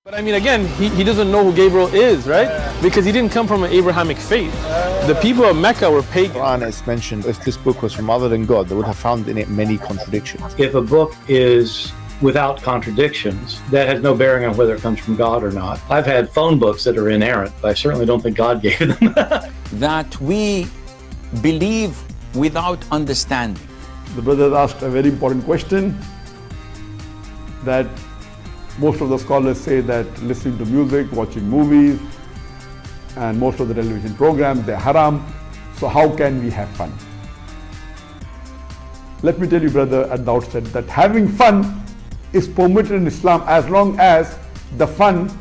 But I mean, again, he doesn't know who Gabriel is, right? Because he didn't come from an Abrahamic faith. The people of Mecca were pagan. Quran is mentioned, if this book was from other than God, they would have found in it many contradictions. If a book is without contradictions, that has no bearing on whether it comes from God or not. I've had phone books that are inerrant, but I certainly don't think God gave them. That we believe without understanding. The brother asked a very important question, that most of the scholars say that listening to music, watching movies, and most of the television programs, they're haram. So how can we have fun? Let me tell you, brother, at the outset, that having fun is permitted in Islam as long as the fun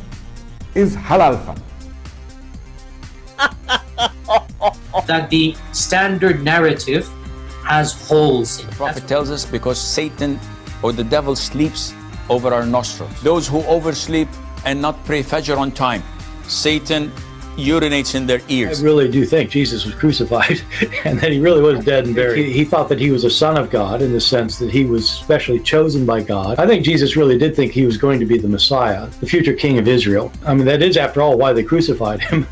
is halal fun. That the standard narrative has holes in it. The Prophet tells us because Satan or the devil sleeps over our nostrils. Those who oversleep and not pray Fajr on time, Satan urinates in their ears. I really do think Jesus was crucified and that he really was dead and buried. He thought that he was a son of God in the sense that he was specially chosen by God. I think Jesus really did think he was going to be the Messiah, the future king of Israel. I mean, that is, after all, why they crucified him.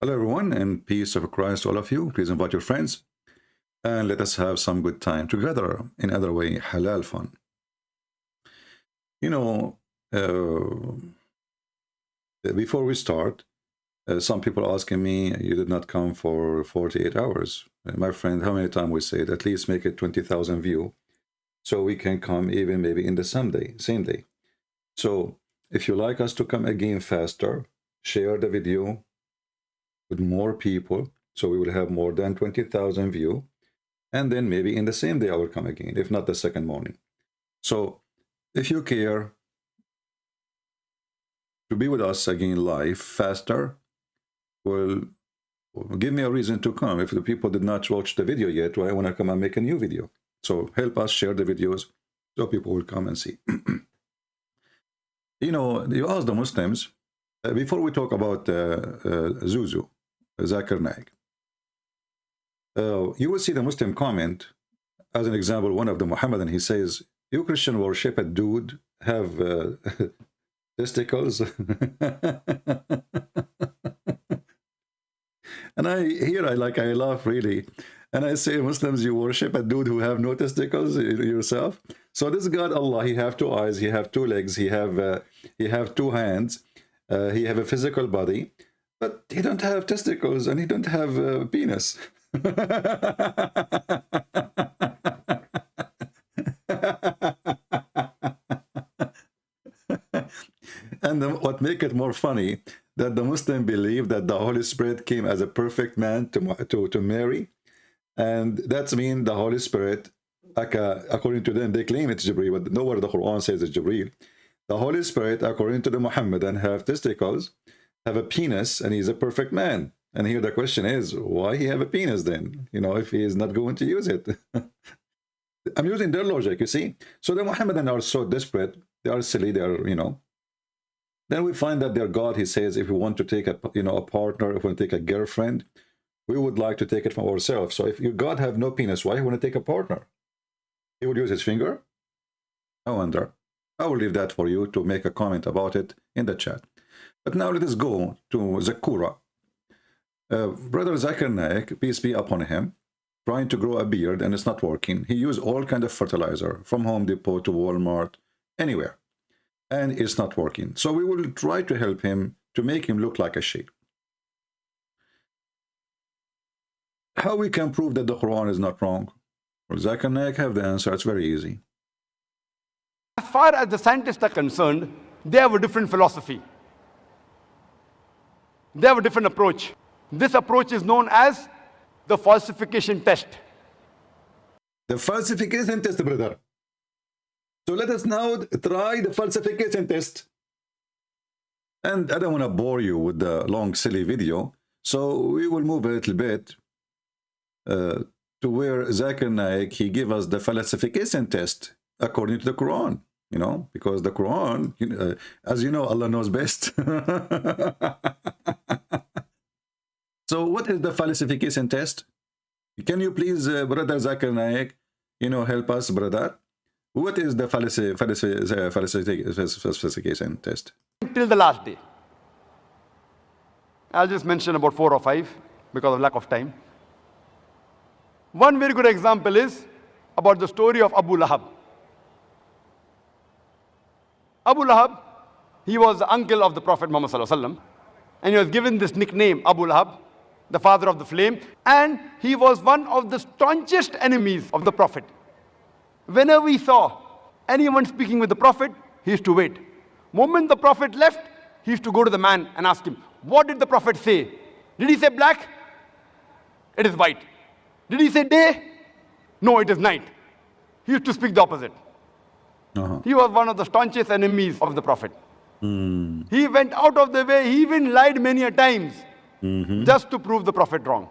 Hello everyone, and peace of Christ to all of you. Please invite your friends and let us have some good time together. In other way, halal fun. You know, before we start, some people asking me, you did not come for 48 hours. My friend, how many times we said, at least make it 20,000 view, so we can come even maybe in the same day. So if you like us to come again faster, share the video with more people, so we will have more than 20,000 view, and then maybe in the same day I will come again, if not the second morning. So if you care to be with us again live faster, well, give me a reason to come. If the people did not watch the video yet, why I want to come and make a new video? So help us share the videos so people will come and see. You know, you ask the Muslims, before we talk about Zuzu, Zakir Naik, you will see the Muslim comment, as an example, one of the Muhammadan, he says, you Christian worship a dude, have testicles. And I laugh really. And I say, Muslims, you worship a dude who have no testicles yourself. So this God, Allah, he have two eyes, he have two legs, he have two hands, he have a physical body, but he don't have testicles and he don't have a penis. And what make it more funny, that the Muslim believe that the Holy Spirit came as a perfect man to Mary, and that's mean the Holy Spirit, according to them, they claim it's Jibreel, but nowhere the Quran says it's Jibreel. The Holy Spirit, according to the Muhammadan, have testicles, have a penis, and he's a perfect man. And here the question is, why he have a penis then? You know, if he is not going to use it. I'm using their logic, you see. So the Muhammadan are so desperate, they are silly, they are, you know. Then we find that their God, he says, if we want to take a partner, if we want to take a girlfriend, we would like to take it from ourselves. So if your God have no penis, why he want to take a partner? He would use his finger? I wonder. I will leave that for you to make a comment about it in the chat. But now let us go to Zakura. Brother Zakir Naik, peace be upon him, trying to grow a beard and it's not working. He used all kind of fertilizer from Home Depot to Walmart, anywhere. And it's not working. So we will try to help him to make him look like a sheep. How we can prove that the Quran is not wrong? Well, Zakir Naik have the answer. It's very easy. As far as the scientists are concerned, they have a different philosophy. They have a different approach. This approach is known as the falsification test. The falsification test, brother. So let us now try the falsification test. And I don't want to bore you with the long, silly video. So we will move a little bit to where Zakir Naik, he give us the falsification test according to the Quran. You know, because the Quran, as you know, Allah knows best. what is the falsification test? Can you please, brother Zakir Naik, help us, brother? What is the falsification test? Till the last day. I'll just mention about 4 or 5 because of lack of time. One very good example is about the story of Abu Lahab. Abu Lahab, he was the uncle of the Prophet Muhammad Sallallahu Alaihi Wasallam, and he was given this nickname, Abu Lahab, the father of the flame, and he was one of the staunchest enemies of the Prophet. Whenever he saw anyone speaking with the Prophet, he used to wait. Moment the Prophet left, he used to go to the man and ask him, what did the Prophet say? Did he say black? It is white. Did he say day? No, it is night. He used to speak the opposite. He was one of the staunchest enemies of the Prophet. He went out of the way, he even lied many a times just to prove the Prophet wrong.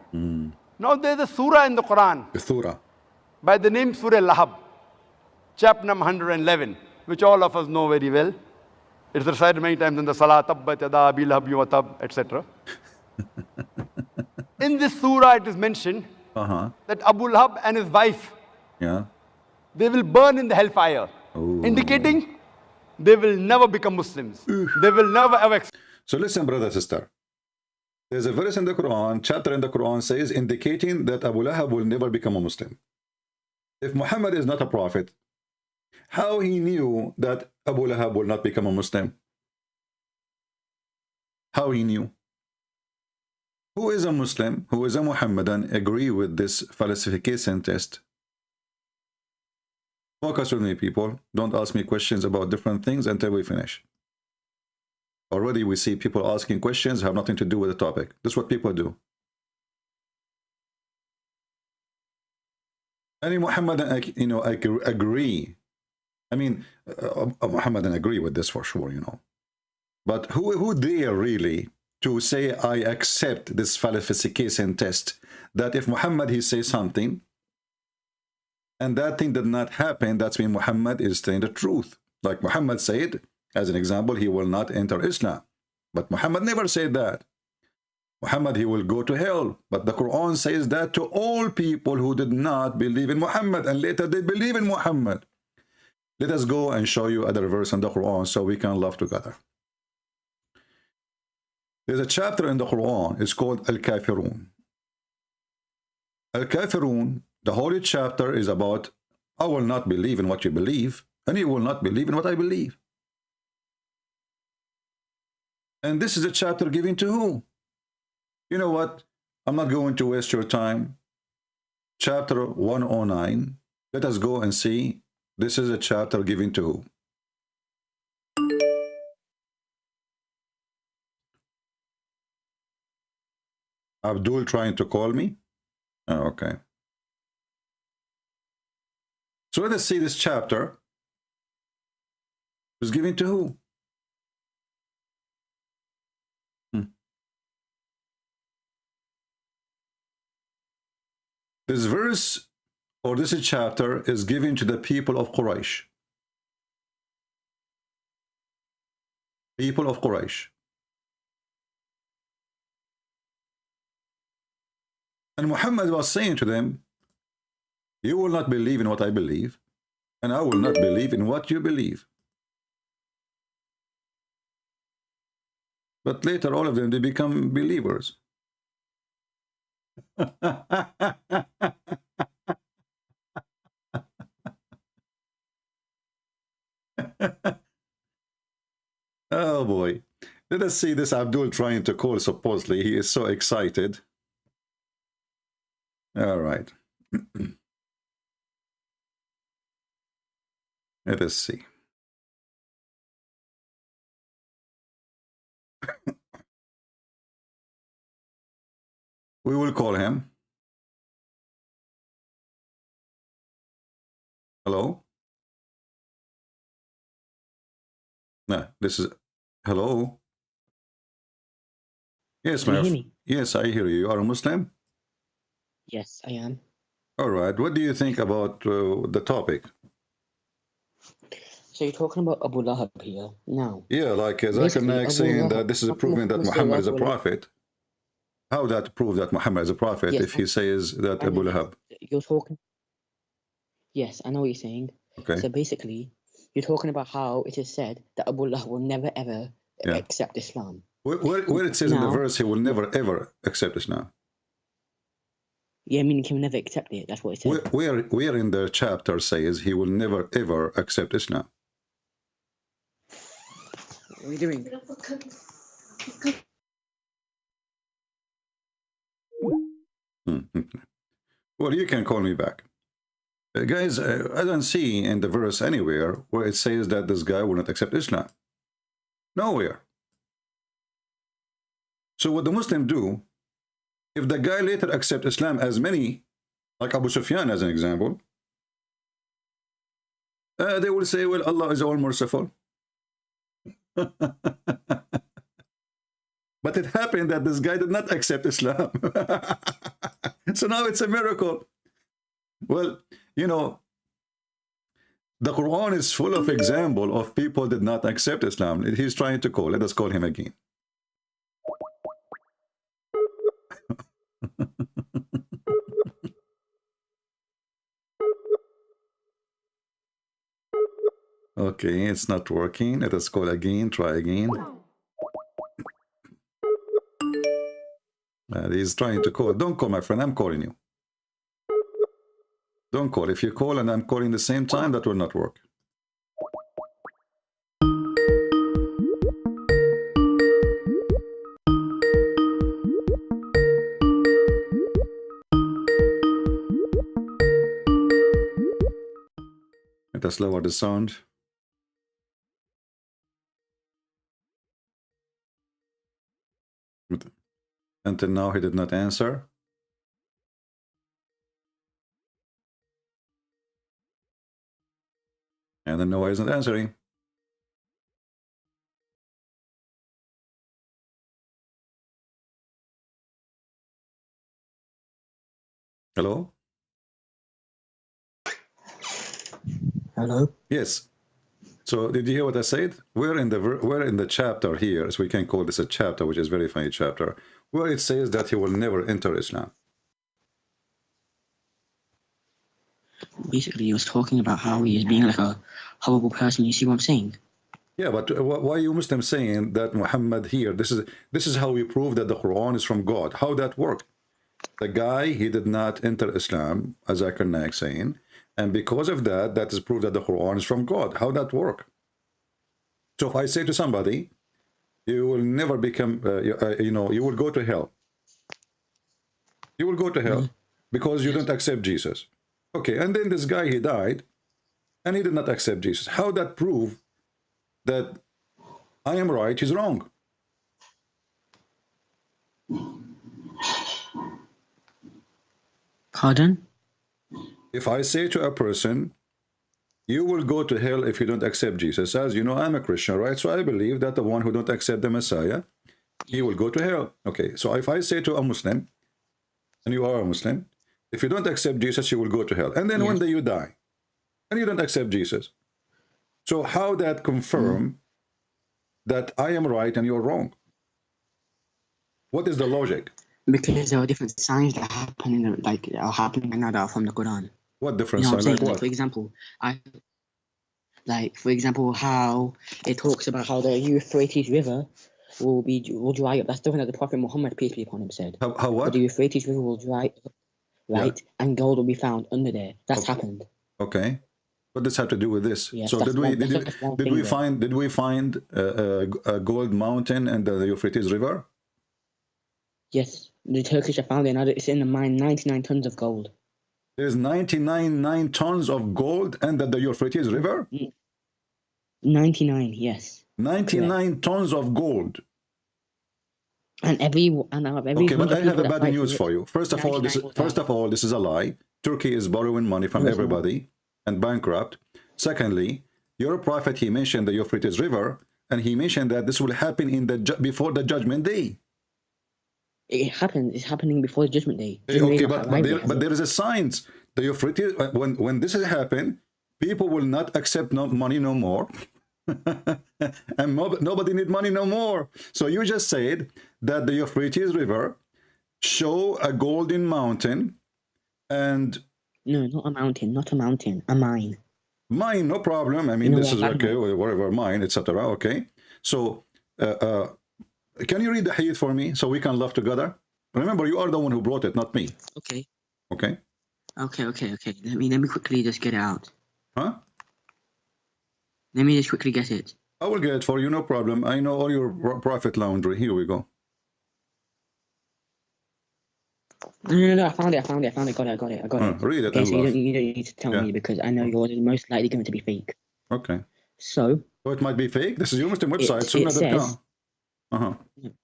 Now there's a surah in the Quran Surah. by the name Surah Lahab, chapter number 111, which all of us know very well. It's recited many times in the Salah, Tabbat Yada Abi Lahab wa Tab, etc. In this surah it is mentioned that Abu Lahab and his wife, they will burn in the hellfire, indicating they will never become Muslims. They will never ever. So listen, brother, sister. There's a verse in the Quran, chapter in the Quran says, indicating that Abu Lahab will never become a Muslim. If Muhammad is not a prophet, how he knew that Abu Lahab will not become a Muslim? How he knew? Who is a Muslim, who is a Muhammadan, agree with this falsification test? Focus with me, people. Don't ask me questions about different things until we finish. Already we see people asking questions have nothing to do with the topic. That's what people do. Any Muhammadan, agree. I mean, Muhammadan agree with this for sure, But who dare really to say, I accept this falsification test, that if Muhammad, he says something, and that thing did not happen, that's when Muhammad is telling the truth. Like Muhammad said, as an example, he will not enter Islam. But Muhammad never said that. Muhammad, he will go to hell. But the Quran says that to all people who did not believe in Muhammad, and later they believe in Muhammad. Let us go and show you other verse in the Quran so we can laugh together. There's a chapter in the Quran, it's called Al-Kafirun. Al-Kafirun, the holy chapter is about, I will not believe in what you believe, and you will not believe in what I believe. And this is a chapter given to who? You know what? I'm not going to waste your time. Chapter 109. Let us go and see. This is a chapter given to who? Abdul trying to call me? Oh, okay. So let us see this chapter. It was given to who? This verse, or this chapter, is given to the people of Quraysh. People of Quraysh. And Muhammad was saying to them, you will not believe in what I believe, and I will not believe in what you believe. But later, all of them, they become believers. Oh boy. Let us see this Abdul trying to call, supposedly. He is so excited. All right. Let us see. We will call him. Hello? No, this is... Hello? Yes, Can you ma'am. hear me? Yes, I hear you. You are a Muslim? Yes, I am. All right. What do you think about the topic? So you're talking about Abu Lahab here now. Yeah, like Zakir Basically, Naik Abu saying Lahab, that this is how can proving that Muslim Muhammad is a Abu Lahab- prophet. How that prove that Muhammad is a prophet Yes, if he says that I Abu know. Lahab? You're talking. Yes, I know what you're saying. Okay. So basically, you're talking about how it is said that Abu Lahab will never ever Yeah. accept Islam. Where it says in the Now- verse he will never ever accept Islam. Yeah, meaning he will never accept it. That's what it says. Where in the chapter says he will never ever accept Islam? What are you doing? Well, you can call me back. Guys, I don't see in the verse anywhere where it says that this guy will not accept Islam. Nowhere. So what the Muslims do, if the guy later accepts Islam, as many, like Abu Sufyan as an example, they will say, well, Allah is all merciful. But it happened that this guy did not accept Islam. So now it's a miracle. Well, you know, the Quran is full of example of people did not accept Islam. He's trying to call. Let us call him again. Okay, it's not working. Let us call again. Try again. He's trying to call. Don't call, my friend. I'm calling you. Don't call. If you call and I'm calling the same time, that will not work. Let us lower the sound. Until now, he did not answer. I don't know why he's not answering. Hello? Hello? Yes. So did you hear what I said? We're in the chapter here, so we can call this a chapter, which is a very funny chapter, where it says that he will never enter Islam. Basically, he was talking about how he is being like a horrible person. You see what I'm saying? Yeah, but why you Muslims saying that Muhammad here? This is how we prove that the Quran is from God. How that work? The guy, he did not enter Islam, as Zakir Naik saying, and because of that, that is proof that the Quran is from God. How that work? So if I say to somebody, you will never become, you will go to hell. You will go to hell because you don't accept Jesus. Okay, and then this guy, he died, and he did not accept Jesus. How that prove that I am right, he's wrong? Pardon? If I say to a person, you will go to hell if you don't accept Jesus, as you know, I'm a Christian, right? So I believe that the one who don't accept the Messiah, he will go to hell. Okay, so if I say to a Muslim, and you are a Muslim, if you don't accept Jesus, you will go to hell. And then one day you die, and you don't accept Jesus. So how that confirm that I am right and you're wrong? What is the logic? Because there are different signs that happen in the, like are happening right now that are from the Quran. What difference? You know what I'm saying? Like Like, what? for example, how it talks about how the Euphrates River will dry up. That's something that the Prophet Muhammad, peace be upon him, said. How what? The Euphrates River will dry up, right? Yeah. And gold will be found under there. That's happened. Okay. What does have to do with this? Yes, so that's did we find a gold mountain and the Euphrates River? Yes, the Turkish have found it. Now it's in the mine, 99 tons of gold. There's 99 tons of gold under the Euphrates River? 99, yes. 99 tons of gold. And every Okay, but I have a bad news for you. First of all, this is a lie. Turkey is borrowing money from everybody and bankrupt. Secondly, your prophet, he mentioned the Euphrates River, and he mentioned that this will happen in before the judgment day. It happens. It's happening before the judgment day. Okay, but there is a signs. The Euphrates, when this has happened, people will not accept money no more. And nobody need money no more. So you just said that the Euphrates River show a golden mountain and No, not a mountain, not a mountain, a mine. mine, no problem. I mean, You know this is what, okay, whatever, mine, etc. Okay. So, can you read the hadith for me so we can laugh together? Remember, you are the one who brought it, not me. Okay. Okay. Okay. Let me quickly just get it out. Huh? Let me just quickly get it. I will get it for you, no problem. I know all your profit laundry. Here we go. No, I found it. Got it. I got it. Read it Okay, and so you laugh. don't need to tell me because I know yours is most likely going to be fake. Okay. So, So it might be fake. This is your Muslim website. it Sunnah.com.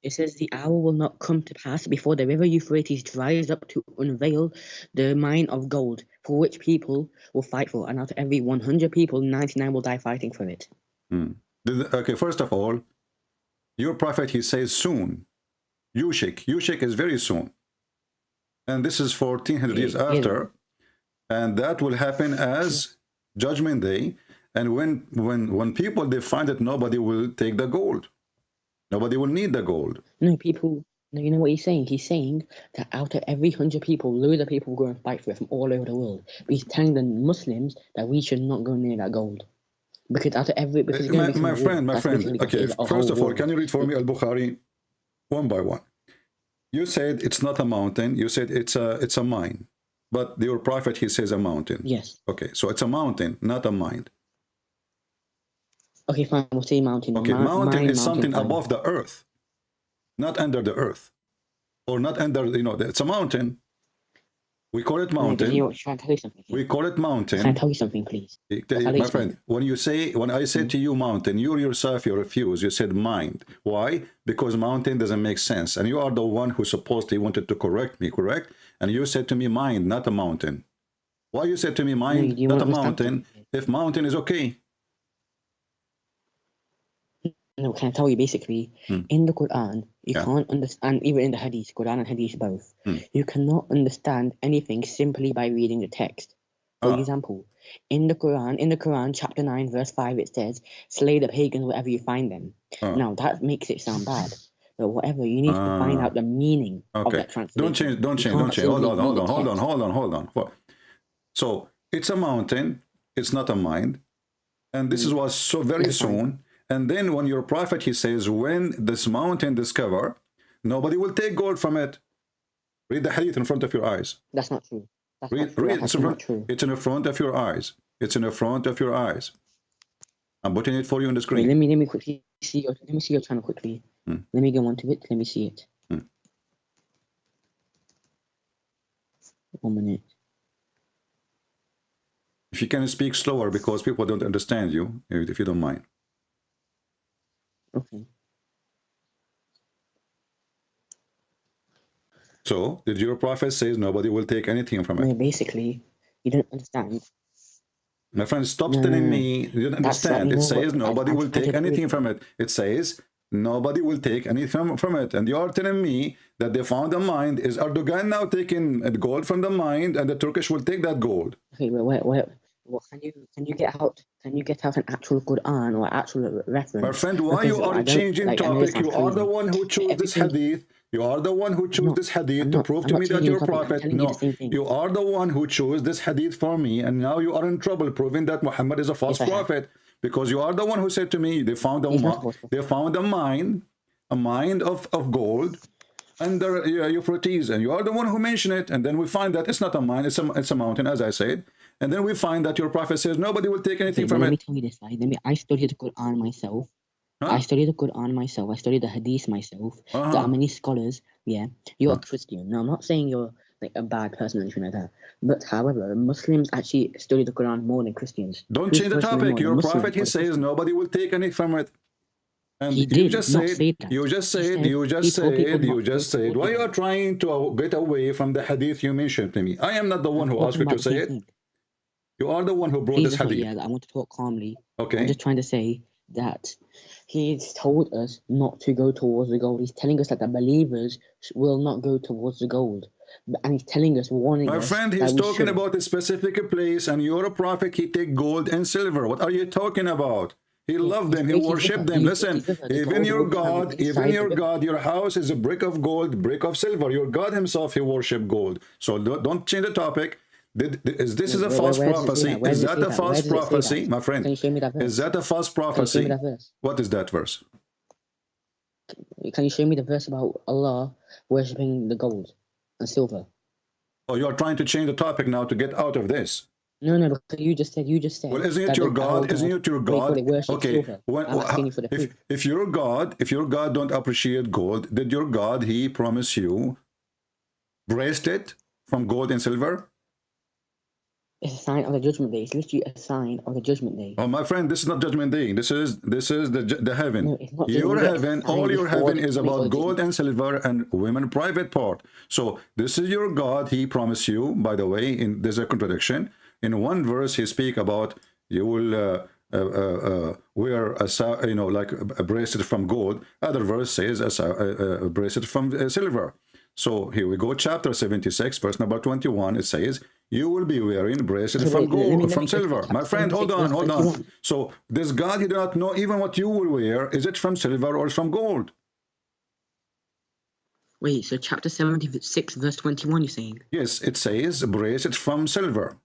it says the hour will not come to pass before the river Euphrates dries up to unveil the mine of gold for which people will fight for, and out of every 100 people, 99 will die fighting for it. Okay, first of all, your prophet, he says soon. Yushik is very soon. And this is 1400 years after. And that will happen as Judgment Day. And when people, they find that nobody will take the gold. Nobody will need the gold. No, people, no, you know what he's saying? He's saying that out of every 100 people, loads of people will go and fight for it from all over the world. But he's telling the Muslims that we should not go near that gold. Because out of every... Because it's gonna My friend, okay, first of all, war. can you read for me Al-Bukhari one by one? You said it's not a mountain. You said it's a mine. But your prophet, he says a mountain. Yes. Okay, so it's a mountain, not a mine. Okay, fine, we'll say mountain. Okay, mountain is something fine. above the earth, not under the earth. Or not under, it's a mountain. We call it mountain. Try and tell you something. We call it mountain. Can I tell you something, please? My friend, when I said to you mountain, you yourself, you refuse. You said mind. Why? Because mountain doesn't make sense. And you are the one who supposedly wanted to correct me, correct? And you said to me mind, not a mountain. Why you said to me mind, No, not a mountain, if mountain is okay? No, can I tell you basically, in the Quran, you can't understand, even in the Hadith, Quran and Hadith both, you cannot understand anything simply by reading the text. For example, in the Quran, chapter 9, verse 5, it says, slay the pagans wherever you find them. Now, that makes it sound bad. But whatever, you need to find out the meaning of that translation. Don't change. Hold on. So, it's a mountain, it's not a mind. And this was so very soon. And then when your prophet, he says, when this mountain discover, nobody will take gold from it. Read the hadith in front of your eyes. That's not true. Read it's in front of your eyes. It's in the front of your eyes. I'm putting it for you on the screen. Wait, let me quickly see your channel quickly. Let me go on to it. Let me see it. 1 minute. If you can speak slower because people don't understand you, if you don't mind. Okay. So, did your prophet says nobody will take anything from it? No, basically, you don't understand. My friend, stop telling me you don't understand. It says nobody will take anything from it. It says nobody will take anything from it. And you are telling me that they found a mine. Is Erdogan now taking gold from the mine and the Turkish will take that gold? Okay, wait. Well, can you get out an actual Quran or actual reference? My friend, why you are changing topic? You are the one who chose this hadith. You are the one who chose this hadith to prove to me that you're a prophet. No, you are the one who chose this hadith for me, and now you are in trouble proving that Muhammad is a false prophet because you are the one who said to me they found a mine of gold under Euphrates, and you are the one who mentioned it. And then we find that it's not a mine; it's a mountain, as I said. And then we find that your prophet says nobody will take anything from it. Let me tell you this, right? I studied the Quran myself. I studied the Quran myself. I studied the Hadith myself. There are many scholars. Yeah, you're a Christian. Now, I'm not saying you're like a bad person or anything like that. But however, Muslims actually study the Quran more than Christians. Don't change the topic. Your prophet, he says nobody will take anything from it. And you just said. Why you are trying to get away from the hadith you mentioned to me? I am not the one who asked you to say it. You are the one who brought this hadith. Yeah, I want to talk calmly. Okay. I'm just trying to say that he's told us not to go towards the gold. He's telling us that the believers will not go towards the gold. And he's telling us, warning us. My friend, he's talking about a specific place, and you're a prophet, he take gold and silver. What are you talking about? He loved them. He worshipped them. Listen, even your God, your house is a brick of gold, brick of silver. Your God himself, he worshipped gold. So don't change the topic. This is a false prophecy. Is that a false prophecy, my friend? Can you show me that verse? Is that a false prophecy? Can you show me that verse? What is that verse? Can you show me the verse about Allah worshipping the gold and silver? Oh, you are trying to change the topic now to get out of this. No, because you just said. Well, isn't it your God? Isn't it your God? Okay. If your God don't appreciate gold, did your God he promise you bracelet from gold and silver? It's a sign of the judgment day. It's literally a sign of the judgment day. Oh, my friend, this is not judgment day. This is the heaven. No, it's not Your heaven, all your heaven is about gold and silver and women private part. So this is your God. He promised you. By the way, there's a contradiction. In one verse, he speak about you will wear like a bracelet from gold. Other verse says a bracelet from silver. So here we go, chapter 76, verse number 21. It says, you will be wearing bracelet from gold, from silver. My friend, hold on. So this God, he does not know even what you will wear. Is it from silver or from gold? Wait, so chapter 76, verse 21, you're saying? Yes, it says bracelet from silver.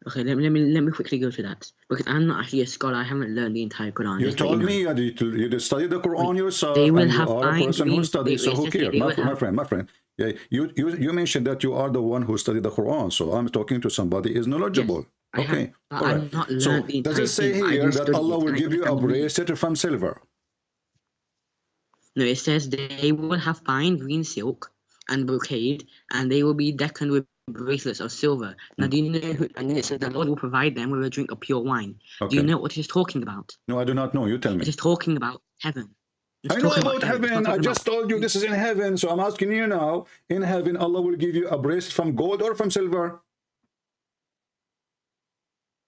Okay, let me quickly go to that, because I'm not actually a scholar. I haven't learned the entire Quran. You told me you study the Quran yourself, and you are a person who studies. So who cares, my friend? Yeah, you mentioned that you are the one who studied the Quran. So I'm talking to somebody who is knowledgeable. Yes, okay, all right. So does it say here that Allah will give you a bracelet from silver? No, it says they will have fine green silk and brocade, and they will be decorated with bracelets of silver. Now, do you know? And then it says the Lord will provide them with a drink of pure wine. Okay. Do you know what it is talking about? No, I do not know. You tell me. It is talking about heaven. I know about heaven. I just told you this is in heaven. So I'm asking you now. In heaven, Allah will give you a bracelet from gold or from silver?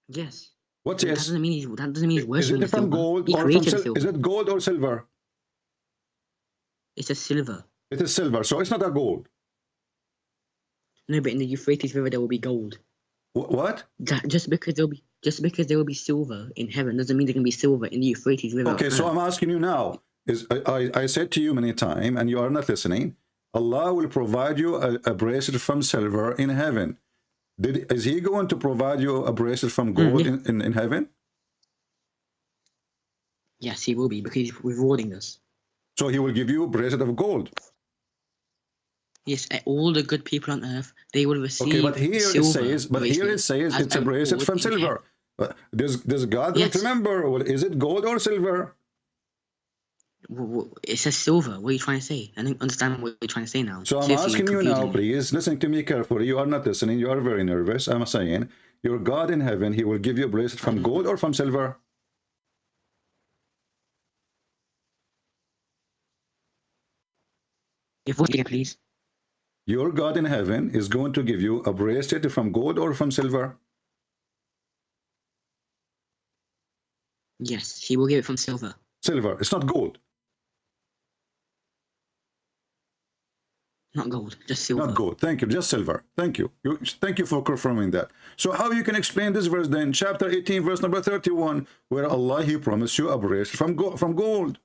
Yes. What's yes? That doesn't mean he's worshiping. Is it from gold or from silver? Is it gold or silver? It's a silver. It is silver, so it's not a gold. No, but in the Euphrates River there will be gold. What? Just because there will be silver in heaven doesn't mean there can be silver in the Euphrates River. Okay, so I'm asking you now. I said to you many times, and you are not listening. Allah will provide you a bracelet from silver in heaven. Is He going to provide you a bracelet from gold in heaven? Yes, He will be, because He's rewarding us. So He will give you a bracelet of gold. Yes, all the good people on earth, they will receive. Okay, but here it says it's a bracelet from silver. Does God not remember? Well, is it gold or silver? It says silver. What are you trying to say? I don't understand what you're trying to say now. So I'm asking you now, please listen to me carefully. You are not listening. You are very nervous. I'm saying your God in heaven, He will give you a bracelet from gold or from silver. If what again, please. Your God in heaven is going to give you a bracelet from gold or from silver? Yes, He will give it from silver. Silver. It's not gold. Not gold, just silver. Not gold. Thank you. Just silver. Thank you. Thank you for confirming that. So how you can explain this verse then? Chapter 18, verse number 31, where Allah, He promised you a bracelet from gold.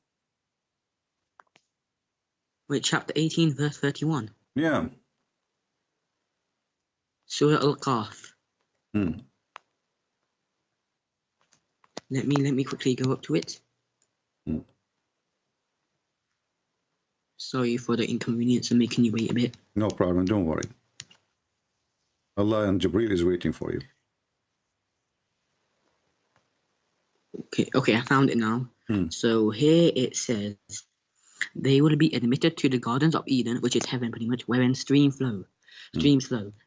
Wait, chapter 18, verse 31. Yeah. Surah Al-Qaf. Let me quickly go up to it. Sorry for the inconvenience of making you wait a bit. No problem. Don't worry. Allah and Jibreel is waiting for you. Okay, I found it now. So here it says, they will be admitted to the gardens of Eden, which is heaven pretty much, wherein streams flow.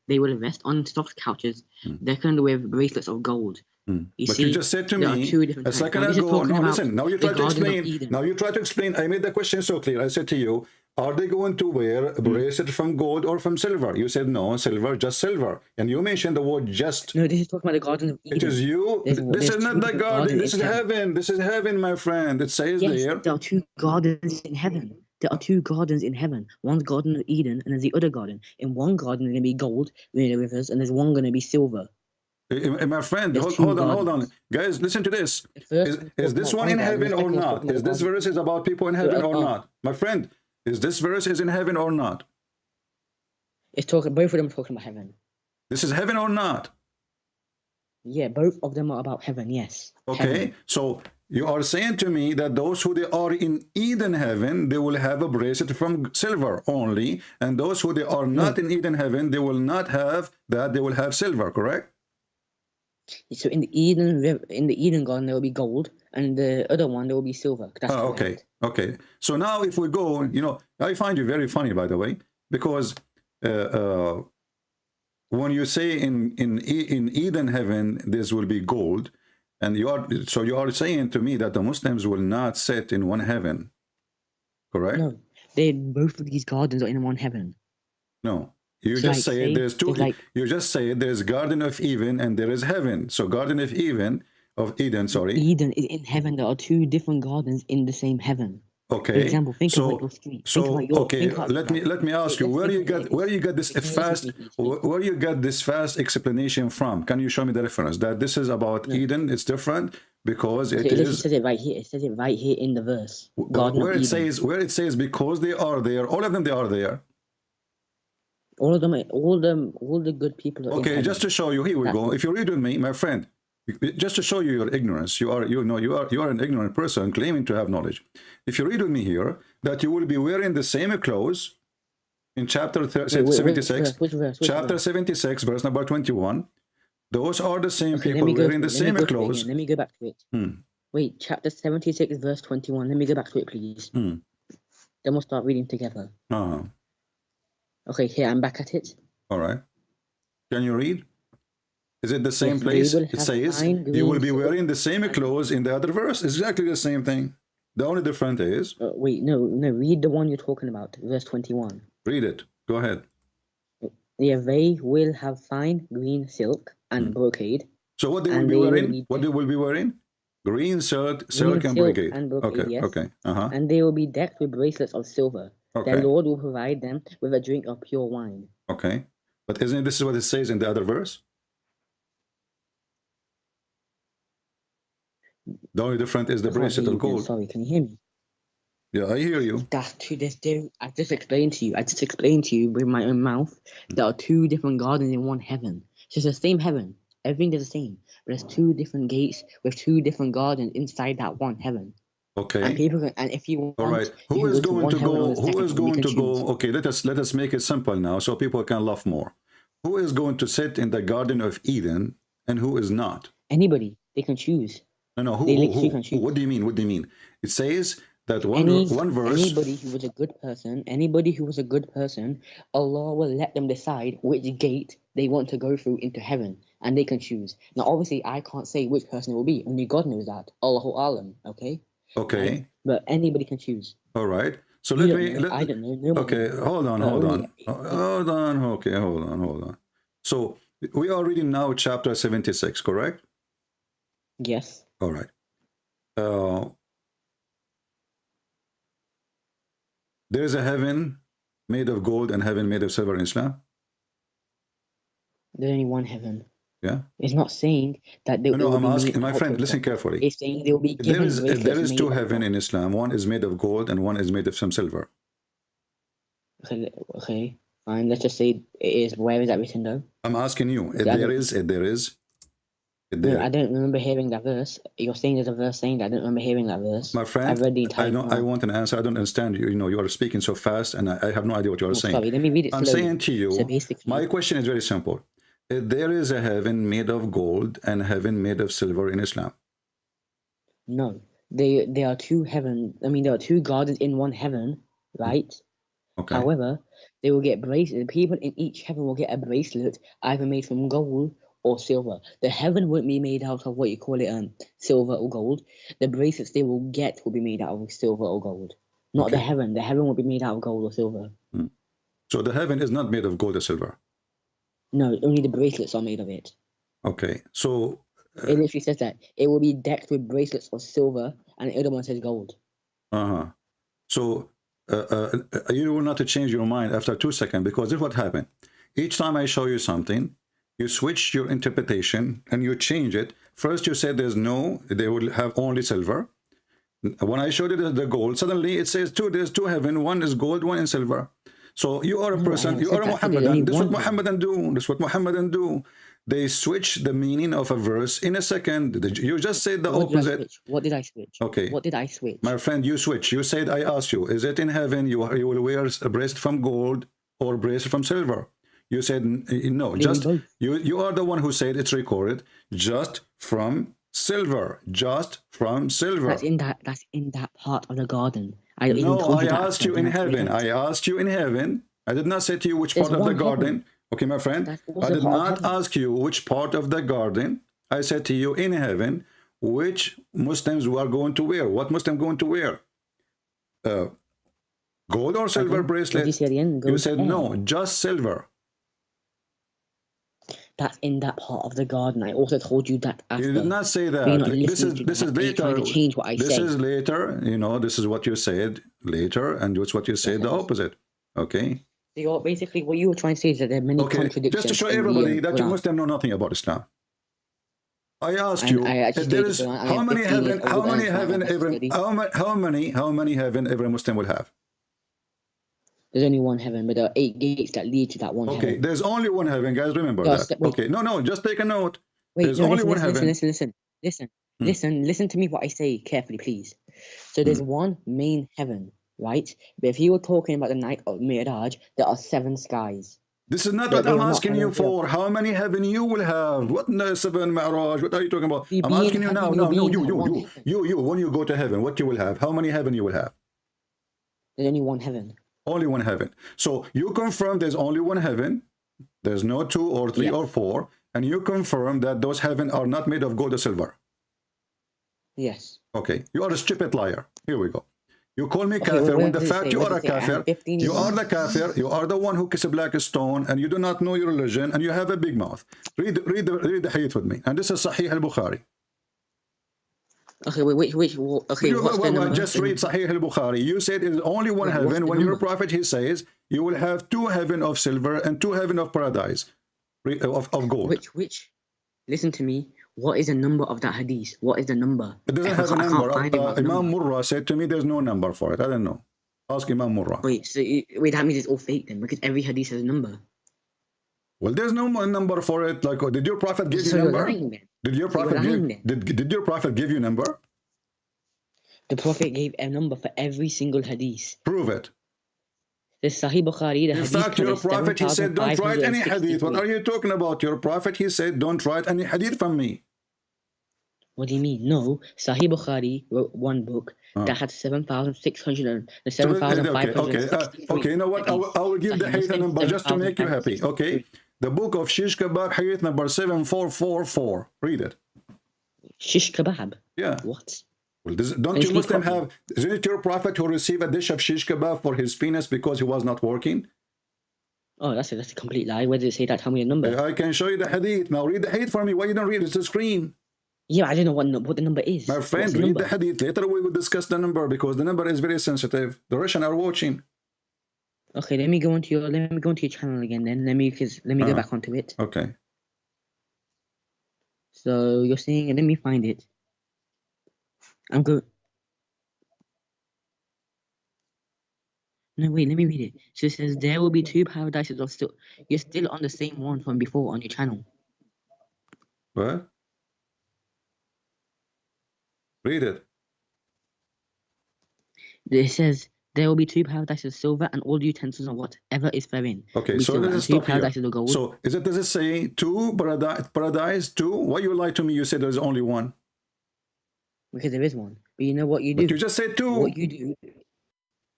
They will rest on soft couches, decorated with bracelets of gold. You just said to me a second ago. No, listen. Now you try to explain. Now you try to explain. I made the question so clear. I said to you, are they going to wear a bracelet from gold or from silver? You said no, silver, just silver. And you mentioned the word just. No, this is talking about the Garden of Eden. It is you. This is not the garden. This is heaven. This is heaven, my friend. It says there. There are two gardens in heaven. There are two gardens in heaven. One's Garden of Eden and there's the other garden. In one garden, there's going to be gold, near the rivers, and there's one going to be silver. My friend, There's hold two on, hold on. gardens. Guys, listen to this. The first one's Is talking this about one one in garden, heaven the or second one's not? talking Is about this one. verse is about people in heaven or Oh. not? My friend, is this verse is in heaven or not? It's talking. Both of them are talking about heaven. This is heaven or not? Yeah, both of them are about heaven. Yes. Okay, Heaven. so you are saying to me that those who they are in Eden heaven, they will have a bracelet from silver only, and those who they are not in Eden heaven, they will not have that. They will have silver, correct? So in the Eden garden there will be gold, and the other one there will be silver. That's Oh, okay, correct. okay. So now if we go, you know, I find you very funny, by the way, because when you say in Eden heaven this will be gold, and you are saying to me that the Muslims will not sit in one heaven, correct? No, both of these gardens are in one heaven. No. You So, just like, say say there's two. it's like- You just say there's Garden of Eden and there is heaven. So Garden of Eden, sorry. Eden is in heaven. There are two different gardens in the same heaven. Okay. For example, think about your street. Think about your, okay, think about, let me ask you where you got this fast explanation from? Can you show me the reference that this is about Eden? It's different because it It is says it right here. It says it right here in the verse. Garden where of it Eden. says because they are there. All of them, they are there. All of them, all the good people are in Okay, heaven. just to show you, here we go. If you read with me, my friend, just to show you your ignorance, you are an ignorant person claiming to have knowledge. If you read with me here, that you will be wearing the same clothes in chapter 76, which verse? chapter 76, verse number 21. Those are the same Okay, people wearing the same clothes. Let me go back to it. Wait, chapter 76, verse 21. Let me go back to it, please. Then we'll start reading together. Okay, here, I'm back at it. All right. Can you read? Is it the same Yes, place? they will It have says fine you will green be wearing the same silk clothes in the other verse. It's exactly the same thing. The only difference is, wait, no, read the one you're talking about, verse 21. read it. Go ahead. Yeah, they will have fine green silk and brocade. So what they will And be they will wearing? be What they will be wearing? Green silk and silk brocade. and brocade, Okay, yes. okay. And they will be decked with bracelets of silver. Okay. Their Lord will provide them with a drink of pure wine. Okay. But isn't this what it says in the other verse? The only difference is the I can't bracelet hear of you again, gold. sorry, can you hear me? Yeah, I hear you. That's two. I just explained to you with my own mouth. There are two different gardens in one heaven. So it's the same heaven. Everything is the same, but there's two different gates with two different gardens inside that one heaven. Okay. And people can, and if you want, All right. you Who can is go to going one to heaven or go? the second Who is one. You going can to choose. go? Okay, let us make it simple now, so people can laugh more. Who is going to sit in the Garden of Eden, and who is not? Anybody, they can choose. No, They literally can choose. What do you mean? What do you mean? It says that one verse. Anybody who was a good person, Allah will let them decide which gate they want to go through into heaven, and they can choose. Now, obviously, I can't say which person it will be. Only God knows that. Allahu Alam. Okay. Okay. Right? But anybody can choose. All right. So You let don't me. know. I don't know. No one Okay. knows. Hold on. Okay. Hold on. So we are reading now chapter 76, correct? Yes. All right. There is a heaven made of gold and heaven made of silver in Islam. There's only one heaven. Yeah. It's not saying that they No, will I'm be asking, made my out friend, of listen gold. carefully. It's saying they will be given bracelets There is made two of heaven gold. in Islam. One is made of gold and one is made of some silver. Okay, fine. Let's just say it is. Where is that written though? I'm asking you. I don't remember hearing that verse. You're saying there's a verse saying that. I don't remember hearing that verse. My friend, I've read the entire I want an answer. I don't understand you. You know, you are speaking so fast, and I have no idea what you are saying. Sorry, let me read it I'm slowly. saying to you, So basically, my question is very simple. There is a heaven made of gold and heaven made of silver in Islam. no, there are two heaven. I mean, there are two gardens in one heaven, right? Okay. However, they will get bracelets. People in each heaven will get a bracelet either made from gold or silver. The heaven won't be made out of what you call it, silver or gold. The bracelets they will get will be made out of silver or gold. Not the heaven. The heaven will be made out of gold or silver. So the heaven is not made of gold or silver. No, only the bracelets are made of it. Okay. So It literally says that it will be decked with bracelets of silver, and the other one says gold. So you will not change your mind after 2 seconds, because this is what happened. Each time I show you something, you switch your interpretation and you change it. First you said there's no, they will have only silver. When I showed you the gold, suddenly it says there's two heaven, one is gold, one is silver. So you are a person, you are a Muhammadan. This is what Muhammadan do. This is what Muhammadan do. They switch the meaning of a verse in a second. You just said the opposite. What did I switch? Okay. What did I switch? My friend, you switch. You said, I asked you, is it in heaven you will wear a breast from gold or breast from silver? You said no. Just you are the one who said it's recorded just from silver. Just from silver. That's in that part of the garden. I asked you in heaven. I asked you in heaven. I did not say to you which part of the garden. Okay, my friend. I did not ask you which part of the garden. I said to you in heaven, which Muslims are going to wear. What Muslim going to wear? Gold or silver bracelet? You said no, just silver. That's in that part of the garden. I also told you that after. You did not say that. This is later. Change what I this is later. You know, this is what you said later, and it's what you said the opposite. Okay. So basically, what you were trying to say is that there are many contradictions. Just to show everybody that you Muslims know nothing about Islam. I asked you, there is how many heaven every Muslim will have? There's only one heaven, but there are 8 gates that lead to that one heaven. Okay, there's only one heaven, guys. Remember that. Okay, no, just take a note. There's only one heaven. Listen to me. What I say carefully, please. So there's one main heaven, right? But if you were talking about the night of Mi'raj, there are 7 skies. This is not what I'm asking you for. How many heaven you will have? What 7 Mi'raj? What are you talking about? I'm asking you now. No, you. When you go to heaven, what you will have? How many heaven you will have? There's only one heaven. Only one heaven. So you confirm there's only one heaven. There's no 2 or 3 or 4. And you confirm that those heaven are not made of gold or silver. Yes. Okay. You are a stupid liar. Here we go. You call me kafir when the fact you are a kafir. You are the kafir. You are the one who kisses a black stone and you do not know your religion and you have a big mouth. Read the hadith with me. And this is Sahih al-Bukhari. Okay, Just read Sahih al-Bukhari. You said it's only one heaven. When your prophet, he says, you will have 2 heaven of silver and 2 heaven of paradise, of gold. Which? Listen to me. What is the number of that hadith? What is the number? It doesn't have a number. Imam Murrah said to me, there's no number for it. I don't know. Ask Imam Murrah. Wait, that means it's all fake then, because every hadith has a number. Well, there's no number for it. Like, did your prophet give you a number? Did your prophet give you a number? The prophet gave a number for every single hadith. Prove it. The Sahih Bukhari. In fact, your prophet, he said, don't write any hadith. What are you talking about? Your prophet, he said, don't write any hadith from me. What do you mean? No, Sahih Bukhari wrote one book that had 7,600 and 7,500. Okay, you know what? I will give the hadith number just to make you happy. Okay, the book of Shish Kebab, hadith number 7444. Read it. Shish Kebab? Yeah. What? Well, don't you Muslim have? Isn't it your prophet who received a dish of shish kebab for his penis because he was not working? Oh, that's a complete lie. Where did it say that? Tell me a number. I can show you the hadith. Now read the hadith for me. Why you don't read it? It's a screen. Yeah, I don't know what the number is. My friend, read the hadith. Later we will discuss the number because the number is very sensitive. The Russian are watching. Okay, let me go onto your channel again then. Let me go back onto it. Okay. So you're saying, let me find it. I'm good. No, wait, let me read it. So it says, there will be 2 paradises of still. You're still on the same one from before on your channel. What? Read it. It says, there will be 2 paradises of silver and all utensils and whatever is therein. Okay, so let's stop here. So does it say 2 paradise 2? Why you lied to me? You said there's only 1. Because there is one. But you know what you do? But you just said 2. What you do?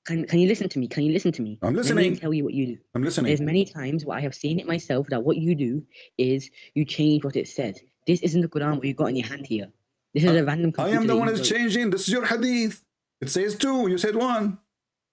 Can you listen to me? Can you listen to me? I'm listening. Let me tell you what you do. I'm listening. There's many times where I have seen it myself that what you do is you change what it says. This isn't the Quran what you got in your hand here. This is a random computer. I am the one who's changing. This is your hadith. It says 2. You said 1.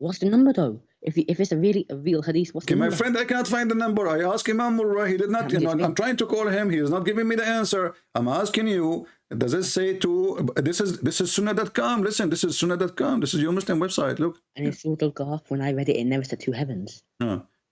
What's the number though? If it's a real hadith, what's the number? My friend, I cannot find the number. I asked Imam Murrah. He did not. I'm trying to call him. He is not giving me the answer. I'm asking you. Does it say 2? This is Sunnah.com. Listen, this is Sunnah.com. This is your Muslim website. Look. And in Surah Al-Kahf, when I read it, it never said 2 heavens.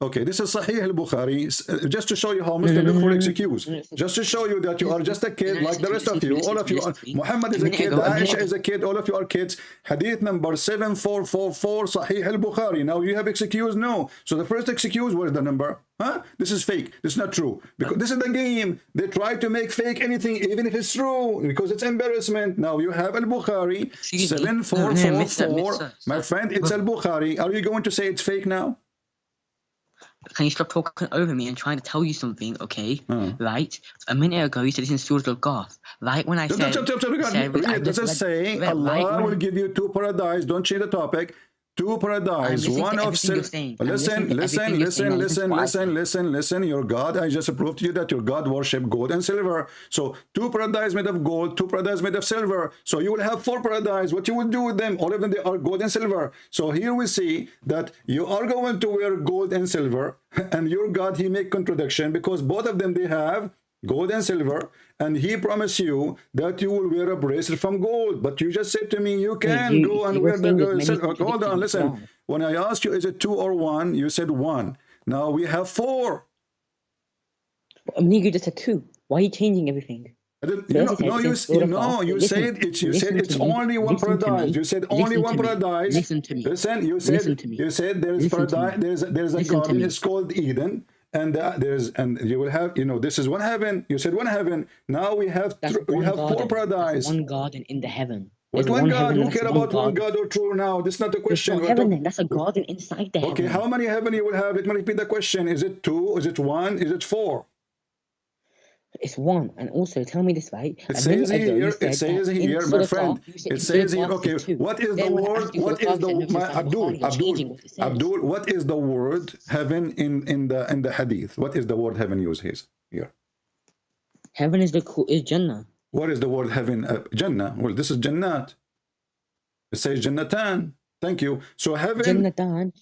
Okay, this is Sahih al-Bukhari. Just to show you how Muslims look for excuse. Just to show you that you are just a kid like the rest of you. All of you are. Muhammad is a kid. Aisha is a kid. All of you are kids. Hadith number 7444, Sahih al-Bukhari. Now you have excuse? No. So the first excuse, where's the number? Huh? This is fake. This is not true. Because this is the game. They try to make fake anything, even if it's true, because it's embarrassment. Now you have al-Bukhari 7444. My friend, it's al-Bukhari. Are you going to say it's fake now? Can you stop talking over me and trying to tell you something, okay? Right? A minute ago, you said it's in Surah Al-Kahf. Right when I said... Does it say Allah will give you 2 paradise? Don't change the topic. 2 paradise, one of silver. Listen. Your God, I just proved to you that your God worship gold and silver. So 2 paradise made of gold, 2 paradise made of silver. So you will have 4 paradise. What you will do with them? All of them, they are gold and silver. So here we see that you are going to wear gold and silver, and your God, he make contradiction, because both of them, they have gold and silver, and he promised you that you will wear a bracelet from gold, but you just said to me you can go and wear the silver. Hold on, listen. When I asked you is it 2 or 1, you said 1. Now we have 4. You just said 2. Why are you changing everything? You said it's only 1 paradise. You said only 1 paradise. Listen to me. Listen, you said there is paradise. There's a garden. It's called Eden. And you will have, this is 1 heaven. You said 1 heaven. Now we have 4 paradise. 1 garden in the heaven. What 1 God? Who care about 1 God or 2 now? This is not the question. Heaven, that's a garden inside the heaven. Okay, how many heaven you will have? Let me repeat the question. Is it 2? Is it 1? Is it 4? It's 1. And also, tell me this, right? It says here, my friend. It says here, okay, what is the word? What is the Abdul? What is the word heaven in the hadith? What is the word heaven used here? Heaven is Jannah. What is the word heaven? Jannah. Well, this is Jannat. It says Jannatan. Thank you. So heaven, Jannatan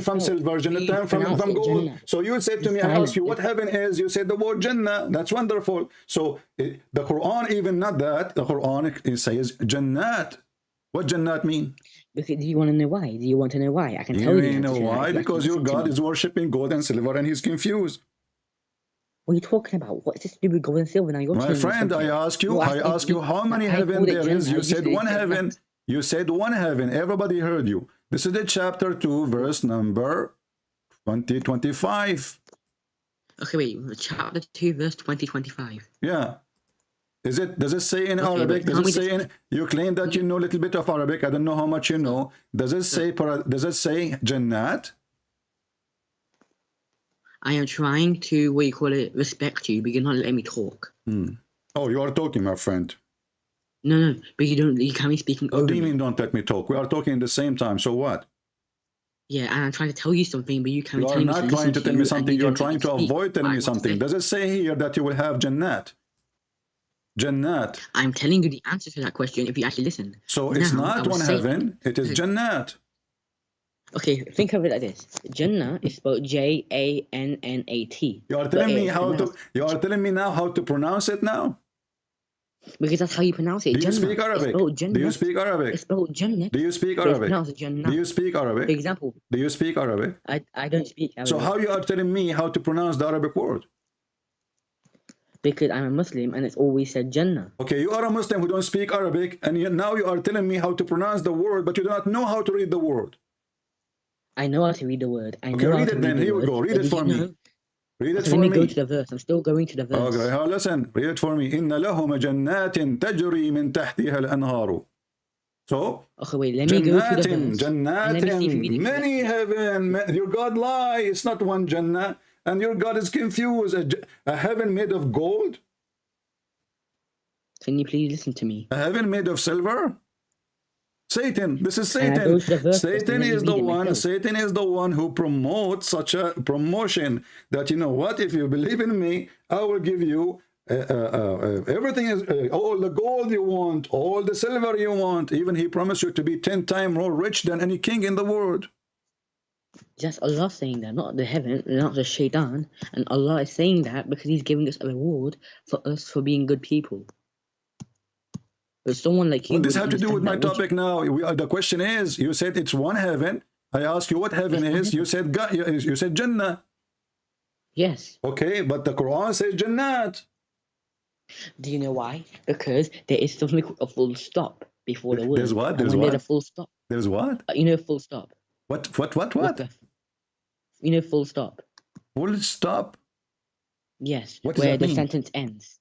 from silver, Jannatan from gold. So you said to me, I asked you what heaven is. You said the word Jannah. That's wonderful. So the Quran, even not that, the Quran it says Jannat. What Jannat mean? Because, do you want to know why? Do you want to know why? I can tell you. You know why? Because your God is worshipping gold and silver, and he's confused. What are you talking about? What's this to do with gold and silver? Now you're my friend, I ask you how many heaven there is. You said 1 heaven. You said 1 heaven. Everybody heard you. This is the chapter 2, verse number 2025. Okay, wait. Chapter 2, verse 2025. Yeah. Does it say in Arabic? Does it say in? You claim that you know a little bit of Arabic. I don't know how much you know. Does it say Jannat? I am trying to, respect you, but you're not letting me talk. Oh, you are talking, my friend. No, but you can't be speaking over me. What do you mean don't let me talk? We are talking at the same time, so what? Yeah, and I'm trying to tell you something, but you can't tell me. You are not trying to tell me something, you are trying to avoid telling me something. Does it say here that you will have Jannat? Jannat. I'm telling you the answer to that question if you actually listen. So it's not 1 heaven, it is Jannat. Okay, think of it like this. Jannah is spelled Jannat. You are telling me now how to pronounce it now? Because that's how you pronounce it. Do you speak Arabic? Do you speak Arabic? It's spelled Jannah. Do you speak Arabic? Do you speak Arabic? For example. Do you speak Arabic? I don't speak Arabic. So how you are telling me how to pronounce the Arabic word? Because I'm a Muslim and it's always said Jannah. Okay, you are a Muslim who don't speak Arabic, and now you are telling me how to pronounce the word, but you do not know how to read the word. I know how to read the word. Okay, read it then. Here we go. Read it for me. Read it for me. Let me go to the verse. I'm still going to the verse. Okay, listen. Read it for me. إِنَّ لَهُمَ جَنَّاتٍ تَجْرِي مِنْ تَحْتِهَا الْأَنْهَارُ. So, okay, wait, let me go to the verse. Jannatin, many heaven. Your God lie. It's not 1 Jannah. And your God is confused. A heaven made of gold? Can you please listen to me? A heaven made of silver? Satan. This is Satan. Satan is the one. Satan is the one who promotes such a promotion that, you know what, if you believe in me, I will give you everything, is all the gold you want, all the silver you want. Even he promised you to be 10 times more rich than any king in the world. Just Allah saying that, not the heaven, not the shaitan. And Allah is saying that because he's giving us a reward for us for being good people. But someone like you... What does this have to do with my topic now? The question is, you said it's 1 heaven. I ask you what heaven is. You said God. You said Jannah. Yes. Okay, but the Quran says Jannat. Do you know why? Because there is something called a full stop before the word. There's what? And There's when what? there's a full stop. There's what? You know, full stop. What? Waqaf. You know, full stop. Full stop? Yes. What does where that the mean? sentence ends.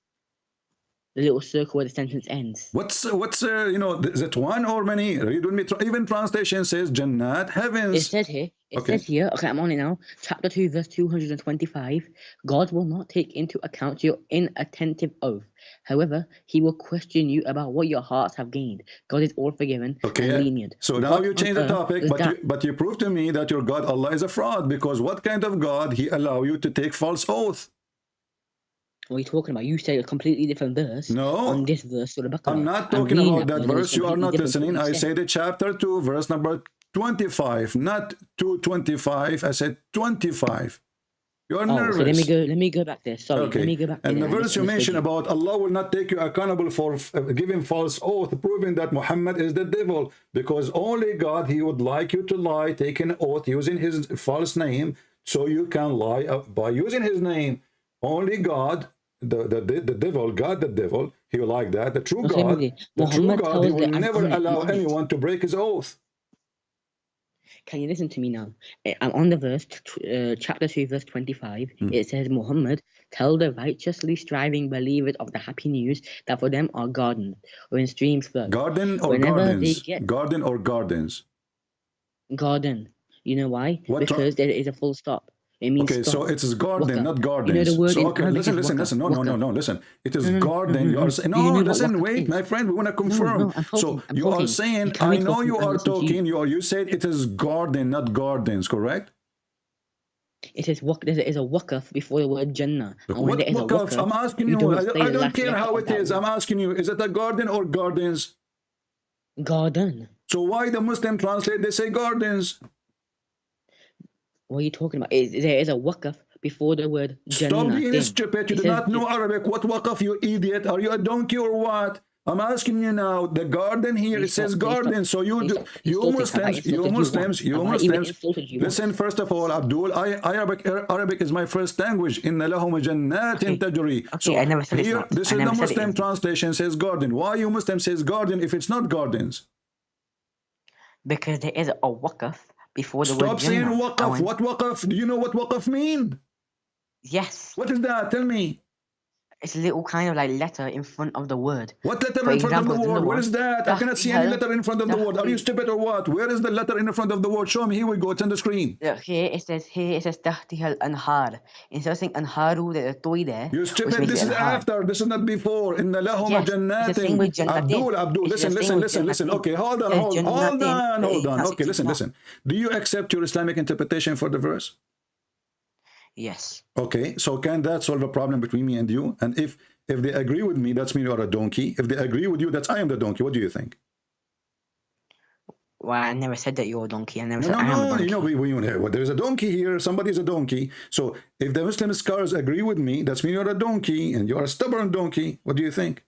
The little circle where the sentence ends. What's you know, is it one or many? Read with me. Even translation says Jannat, heavens. It says here. Okay. Says here. Okay, I'm on it now. Chapter 2, verse 225. God will not take into account your inattentive oath. However, He will question you about what your hearts have gained. God is all forgiving and lenient. So now you change the topic, but you prove to me that your God Allah is a fraud, because what kind of God He allow you to take false oath? What are you talking about? You say a completely different verse. No. On this verse, Surah Baqarah. I'm not talking about that verse. You are not listening. I said the chapter 2, verse number 25, not 225. I said 25. You are nervous. Okay, let me go back there. Sorry, okay. Let me go back there. And the verse you mentioned about Allah will not take you accountable for giving false oath, proving that Muhammad is the devil, because only God, He would like you to lie, take an oath using His false name, so you can lie by using His name. Only God, the devil, God the devil, He will like that. The true God, He will never allow anyone to break His oath. Can you listen to me now? I'm on the verse, chapter 2, verse 25. It says, Muhammad, tell the righteously striving believers of the happy news that for them are gardens, or in streams flow. Garden or gardens? Garden or gardens? Garden. You know why? Because there is a full stop. It means okay, stop. so it is garden, not gardens. You know the word so, okay, listen. No, listen. It is garden. You are saying, no, listen, wait, my friend, we want to confirm. So you are saying, I know you are talking, you said it is garden, not gardens, correct? It is there is a waqaf before the word Jannah. What waqaf? I'm asking you, I don't care how it is. I'm asking you, is it a garden or gardens? Garden. So why the Muslim translate, they say gardens? What are you talking about? There is a waqaf before the word Jannah. Stop being stupid. You do not know Arabic. What waqaf, you idiot? Are you a donkey or what? I'm asking you now. The garden here, it says garden. So you Muslims. Listen, first of all, Abdul, Arabic is my first language. Inna lahum jannatin tajri. So I never said here, this is the Muslim translation, says garden. Why you Muslim says garden if it's not gardens? Because there is a waqaf before the word Stop saying Jannah. waqaf. What waqaf? Do you know what waqaf mean? Yes. What is that? Tell me. It's a little kind of like letter in front of the word. What letter in front of the word? Where is that? I cannot see any letter in front of the word. Are you stupid or what? Where is the letter in the front of the word? Show me. Here we go. It's on the screen. Look, here it says Tahtihal Anhar. Instead of saying Anharu, there's a toy there. You stupid. This is after. This is not before. Inna lahum jannatin. Abdul, listen. Okay, hold on. Okay, listen. Do you accept your Islamic interpretation for the verse? Yes. Okay, so can that solve a problem between me and you? And if they agree with me, that's mean you are a donkey. If they agree with you, that's I am the donkey. What do you think? Well, I never said that you're a donkey. I never said I am a donkey. You know, there's a donkey here. Somebody's a donkey. So if the Muslim scholars agree with me, that's mean you're a donkey and you're a stubborn donkey. What do you think?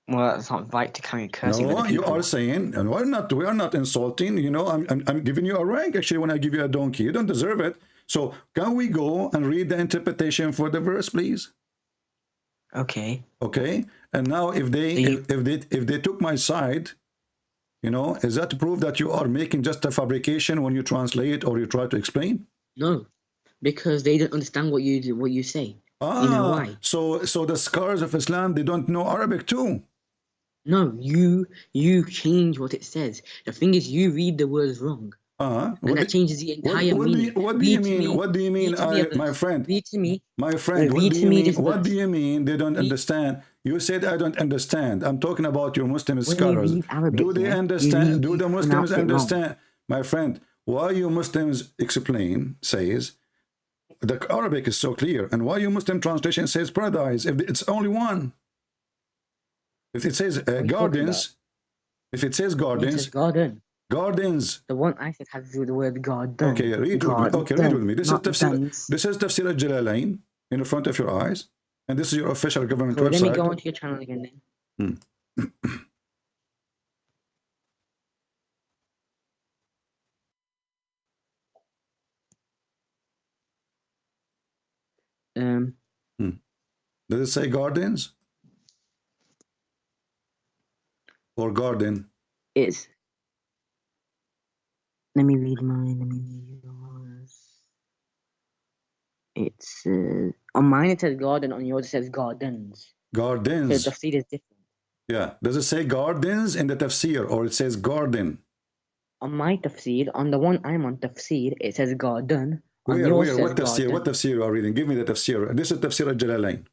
Well, it's not right to carry cursing. No, you are saying, and we are not insulting. You know, I'm giving you a rank actually when I give you a donkey. You don't deserve it. So can we go and read the interpretation for the verse, please? Okay. Okay. And now if they took my side, you know, is that to prove that you are making just a fabrication when you translate or you try to explain? No, because they don't understand what you say. You know why? So the scholars of Islam, they don't know Arabic too. No, you change what it says. The thing is, you read the words wrong. And that changes the entire meaning. What do you mean? What do you mean, my friend? Read to me. My friend, what do you mean they don't understand? You said I don't understand. I'm talking about your Muslim scholars. Do they understand? Do the Muslims understand? My friend, why you Muslims explain, says, the Arabic is so clear. And why you Muslim translation says paradise, if it's only one? If it says gardens, Gardens. The one I said has to do with the word garden. Okay, read with me. This is Tafsir al-Jalalain in the front of your eyes. And this is your official government website. Let me go onto your channel again then. Does it say gardens? Or garden? It's. Let me read mine. Let me read yours. It's on mine it says garden. On yours it says gardens. Gardens. So the seed is different. Yeah. Does it say gardens in the tafsir, or it says garden? On my tafsir, on the one I'm on tafsir, it says garden. On Where? yours Where? says What tafsir? garden. What tafsir you are reading? Give me the tafsir. This is tafsir al-Jalalain.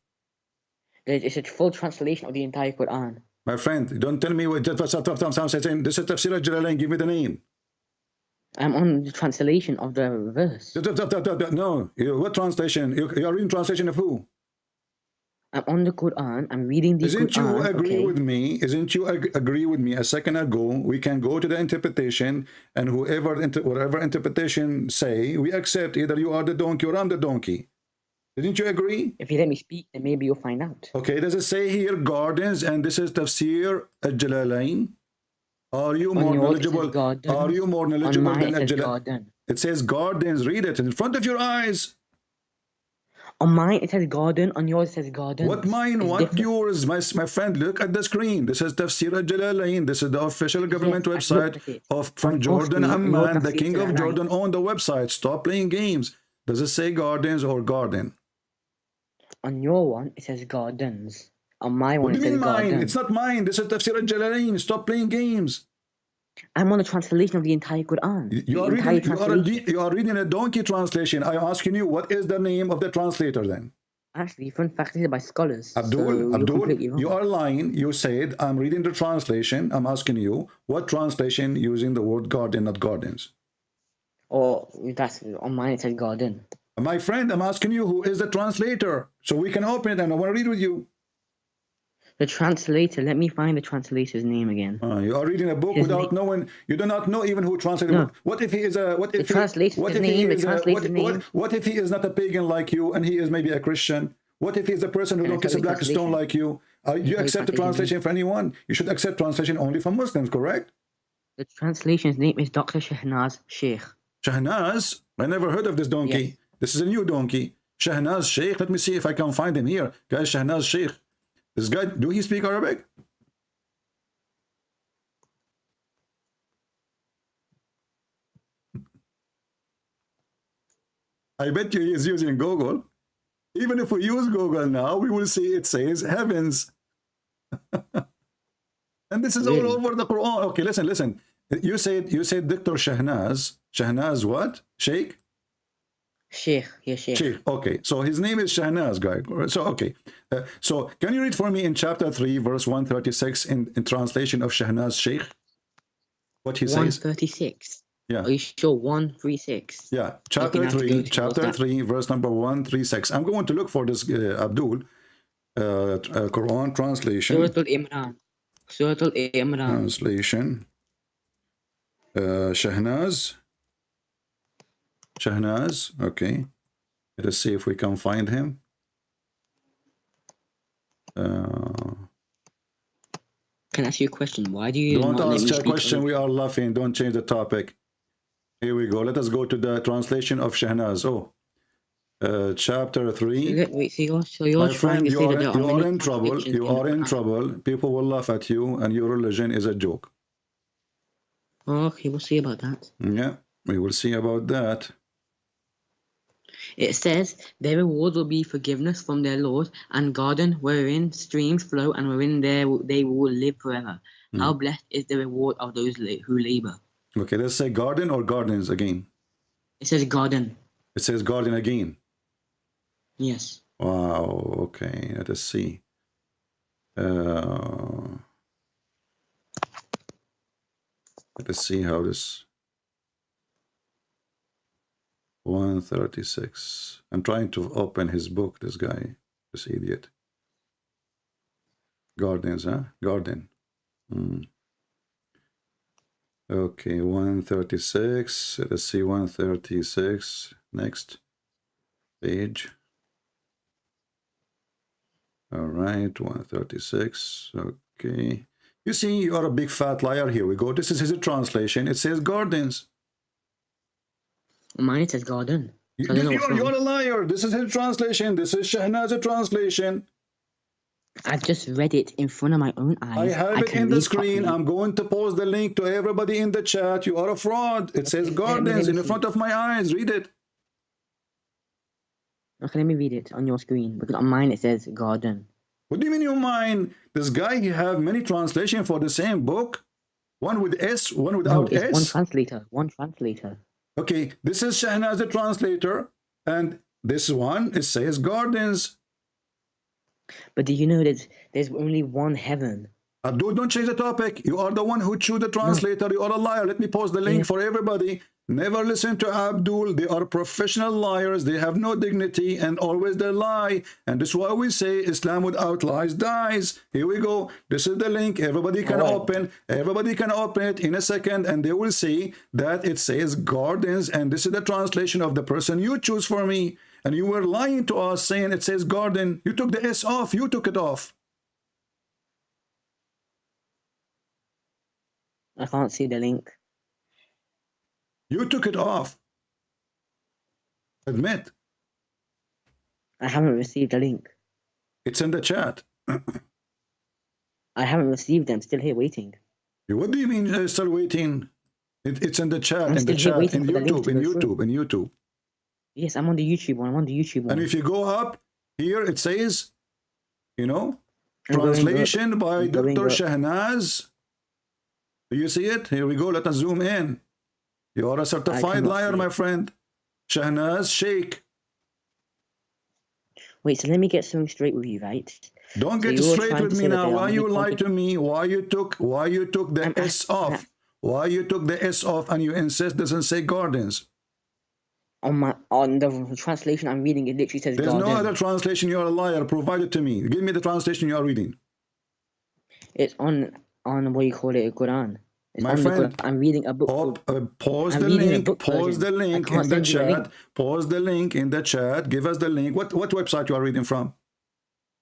It's a full translation of the entire Quran. My friend, don't tell me what this is tafsir al-Jalalain. Give me the name. I'm on the translation of the verse. No. What translation? You are reading translation of who? I'm on the Quran. I'm reading the Isn't Quran. you agree okay? with me? Isn't you agree with me? A second ago, we can go to the interpretation, and whatever interpretation say, we accept. Either you are the donkey or I'm the donkey. Didn't you agree? If you let me speak, then maybe you'll find out. Okay. Does it say here gardens, and this is tafsir al-Jalalain? Are you more knowledgeable? Are you more knowledgeable than al-Jalalain? It says gardens. Read it in front of your eyes. On mine it says garden. On yours it says garden. What mine? What different. yours? My friend, look at the screen. This is Tafsir al-Jalalain. This is the official government website from Jordan Amman. The king of Jordan on the website. Stop playing games. Does it say gardens or garden? On your one it says gardens. On my one What do it you mean says mine? garden. It's not mine. This is Tafsir al-Jalalain. Stop playing games. I'm on the translation of the entire Quran. You are reading a donkey translation. I'm asking you, what is the name of the translator then? Actually, fun fact, is by scholars. Abdul, you are lying. You said, I'm reading the translation. I'm asking you, what translation using the word garden, not gardens? Oh, that's on mine it says garden. My friend, I'm asking you, who is the translator? So we can open it and I want to read with you. The translator, let me find the translator's name again. You are reading a book without knowing, you do not know even who translated it. What if he is a, what if he is not a pagan like you and he is maybe a Christian? What if he is a person who don't kiss a black stone like you? You accept the translation for anyone? You should accept translation only for Muslims, correct? The translation's name is Dr. Shahnaz Sheikh. Shahnaz? I never heard of this donkey. Yes. This is a new donkey. Shahnaz Sheikh. Let me see if I can find him here. Guys, Shahnaz Sheikh. This guy, do he speak Arabic? I bet you he is using Google. Even if we use Google now, we will see it says heavens. And this is all over the Quran. Okay, listen. You said Dr. Shahnaz. Shahnaz what? Sheikh? Sheikh. Sheikh. Okay, so his name is Shahnaz, guy. So okay, so can you read for me in chapter 3, verse 136 in translation of Shahnaz Sheikh? What he says? 136. Yeah. Are you sure? 136. Yeah, chapter 3, verse number 136. I'm going to look for this Abdul Quran translation. Surah Al-Imran. Translation. Shahnaz, okay. Let us see if we can find him. Can I ask you a question? Why do you don't ask a question? We are laughing. Don't change the topic. Here we go. Let us go to the translation of Shahnaz. Chapter 3. Wait, so you're my friend, you are in trouble. You are in trouble. People will laugh at you, and your religion is a joke. Okay, we'll see about that. Yeah, we will see about that. It says, their reward will be forgiveness from their Lord, and garden wherein streams flow, and wherein they will live forever. How blessed is the reward of those who labor. Okay, let's say garden or gardens again. It says garden. It says garden again. Yes. Wow. Okay, let us see. Let us see how this. 136. I'm trying to open his book, this guy, this idiot. Gardens, huh? Garden. Okay, 136. Let's see, 136. Next page. All right, 136. Okay. You see, you are a big fat liar. Here we go. This is his translation. It says gardens. Mine it says garden. You're a liar. This is his translation. This is Shahnaz's translation. I've just read it in front of my own eyes. I have it can in the read screen. properly. I'm going to post the link to everybody in the chat. You are a fraud. It says gardens in front of my eyes. Read it. Okay, let me read it on your screen, because on mine it says garden. What do you mean you mind? This guy, he have many translations for the same book. One with S, one without it's S. One translator. Okay, this is Shahnaz the translator, and this one, it says gardens. But do you know there's only one heaven? Abdul, don't change the topic. You are the one who chose the translator. You are a liar. Let me post the link for everybody. Never listen to Abdul. They are professional liars. They have no dignity and always they lie. And this is why we say Islam without lies dies. Here we go. This is the link. Everybody can open. Everybody can open it in a second, and they will see that it says gardens. And this is the translation of the person you choose for me. And you were lying to us saying it says garden. You took the S off. You took it off. I can't see the link. You took it off. Admit. I haven't received a link. It's in the chat. I haven't received them. Still here waiting. What do you mean still waiting? It's in the chat. In YouTube. Yes, I'm on the YouTube one. I'm on the YouTube one. And if you go up here, it says, you know, translation by Dr. Shahnaz. Do you see it? Here we go. Let us zoom in. You are a certified liar, my friend. Shahnaz Sheikh. Wait, so let me get something straight with you, right? Don't get straight with me now. Why you lied to me? Why you took the S off? Why you took the S off and you insist doesn't say gardens? On the translation I'm reading, it literally says There's garden. no other translation. You are a liar. Provide it to me. Give me the translation you are reading. It's on what you call it, Quran. It's my friend, I'm reading a book. Pause the link. Pause the link in the chat. Pause the link in the chat. Give us the link. What website you are reading from?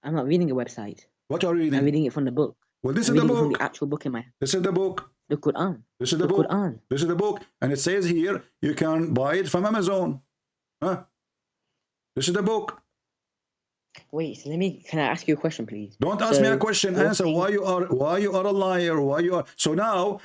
I'm not reading a website. What are you reading? I'm reading it from the book. Well, this is the book. From the actual book in my hand. This is the book. The Quran. This is the book. Quran. This is the book, and it says here you can buy it from Amazon. Huh? This is the book. Wait, so can I ask you a question, please? Don't ask me a question. Answer why you are a liar. Why you are so now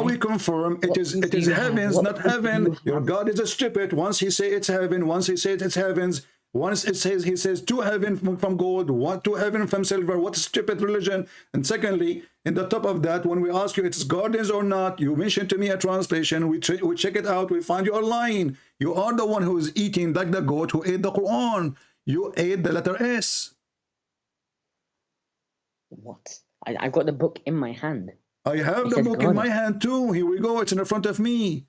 we confirm it is heavens, not heaven. Your God is a stupid. Once he say it's heaven, once he says it's heavens, once he says to heaven from gold, what to heaven from silver. What a stupid religion. And secondly, in the top of that, when we ask you it's gardens or not, you mention to me a translation. We check it out. We find you are lying. You are the one who is eating like the goat who ate the Quran. You ate the letter S. What? I've got the book in my hand. I have the book in my hand too. Here we go. It's in front of me.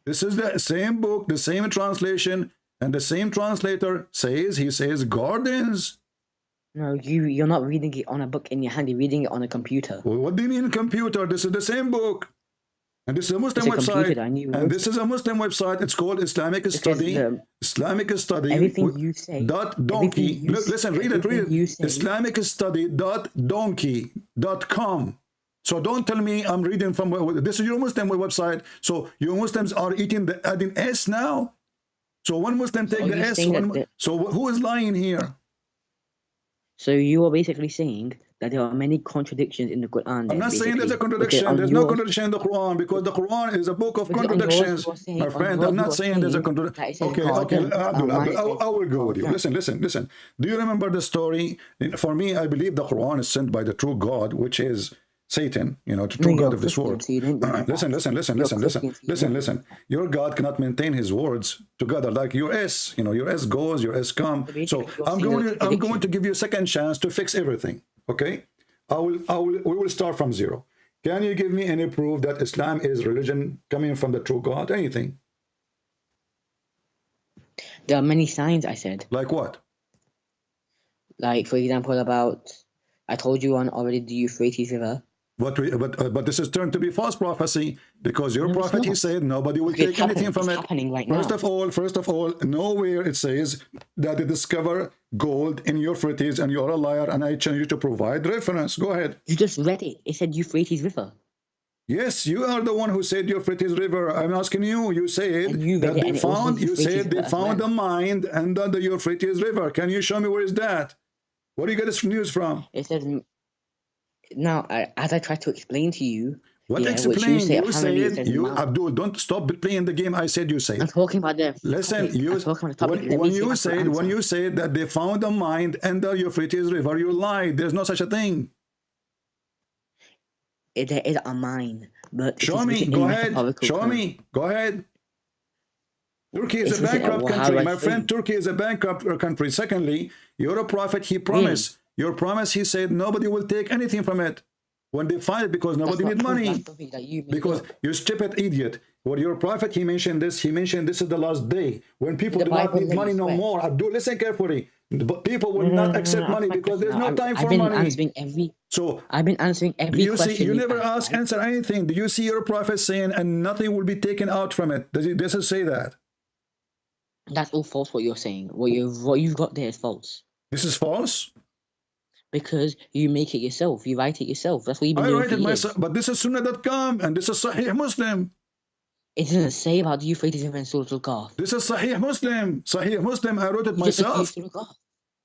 This is the same book, the same translation, and the same translator he says gardens. No, you're not reading it on a book in your hand. You're reading it on a computer. Well, what do you mean computer? This is the same book. And this is a Muslim website. And this is a Muslim website. It's called Islamic Study. Islamic Study. Everything you say. .donkey. Listen, read it. IslamicStudy.donkey.com. So don't tell me I'm reading from this is your Muslim website. So you Muslims are adding S now. So one Muslim take the S. So who is lying here? So you are basically saying that there are many contradictions in the Quran. I'm not saying there's a contradiction. There's no contradiction in the Quran because the Quran is a book of contradictions. My friend, I'm not saying there's a contradiction. Okay, Abdul, I will go with you. Listen. Do you remember the story? For me, I believe the Quran is sent by the true God, which is Satan, the true God of this world. Listen. Your God cannot maintain his words together like your S. Your S goes, your S come. So I'm going to give you a second chance to fix everything. Okay? We will start from zero. Can you give me any proof that Islam is religion coming from the true God? Anything? There are many signs, I said. Like what? Like, for example, I told you on already the Euphrates River. But this is turned to be false prophecy because your prophet, he said nobody will take anything from it. First of all, nowhere it says that they discover gold in Euphrates and you're a liar and I change you to provide reference. Go ahead. You just read it. It said Euphrates River. Yes, you are the one who said Euphrates River. I'm asking you. You said that they found. You said they found the mind and the Euphrates River. Can you show me where is that? Where do you get this news from? It says now, as I tried to explain to you. What yeah, explain? which you say, You apparently it said, says you, Mount. Abdul, don't stop playing the game. I said you say. I'm talking about the Listen, topic. you, I'm talking about the topic. Let when me see you if I said can when answer. you said that they found a mine under Euphrates River, you lied. There's no such a thing. There is a mine, but it Show is me. written Go in ahead. metaphorical Show terms. me. Go ahead. Turkey is It's a written- bankrupt well, how country. do I My show friend, you? Turkey is a bankrupt country. Secondly, you're a prophet. He promised. Your promise, he said, nobody will take anything from it when they find it because nobody That's need not true. money. That's something that you made Because up. you stupid idiot. When your prophet, he mentioned this is the last day. When people The do not Bible need let money you no swear. more. Abdul, listen carefully. But people will not accept Ask money my because there's question no now. time I've for been money. answering every. So I've been answering do every you see, question you you've never asked, right? answer anything. Do you see your prophet saying, and nothing will be taken out from it? Does it say that? That's all false. What you're saying. What you've got there is false. This is false? Because you make it yourself. You write it yourself. That's what you've been I doing write for it years. myself, but this is Sunnah.com and this is Sahih Muslim. It doesn't say about the Euphrates River in Surah Al-Kahf. This is Sahih Muslim. Sahih Muslim, I wrote it You just literally myself. said Surah Al-Kahf.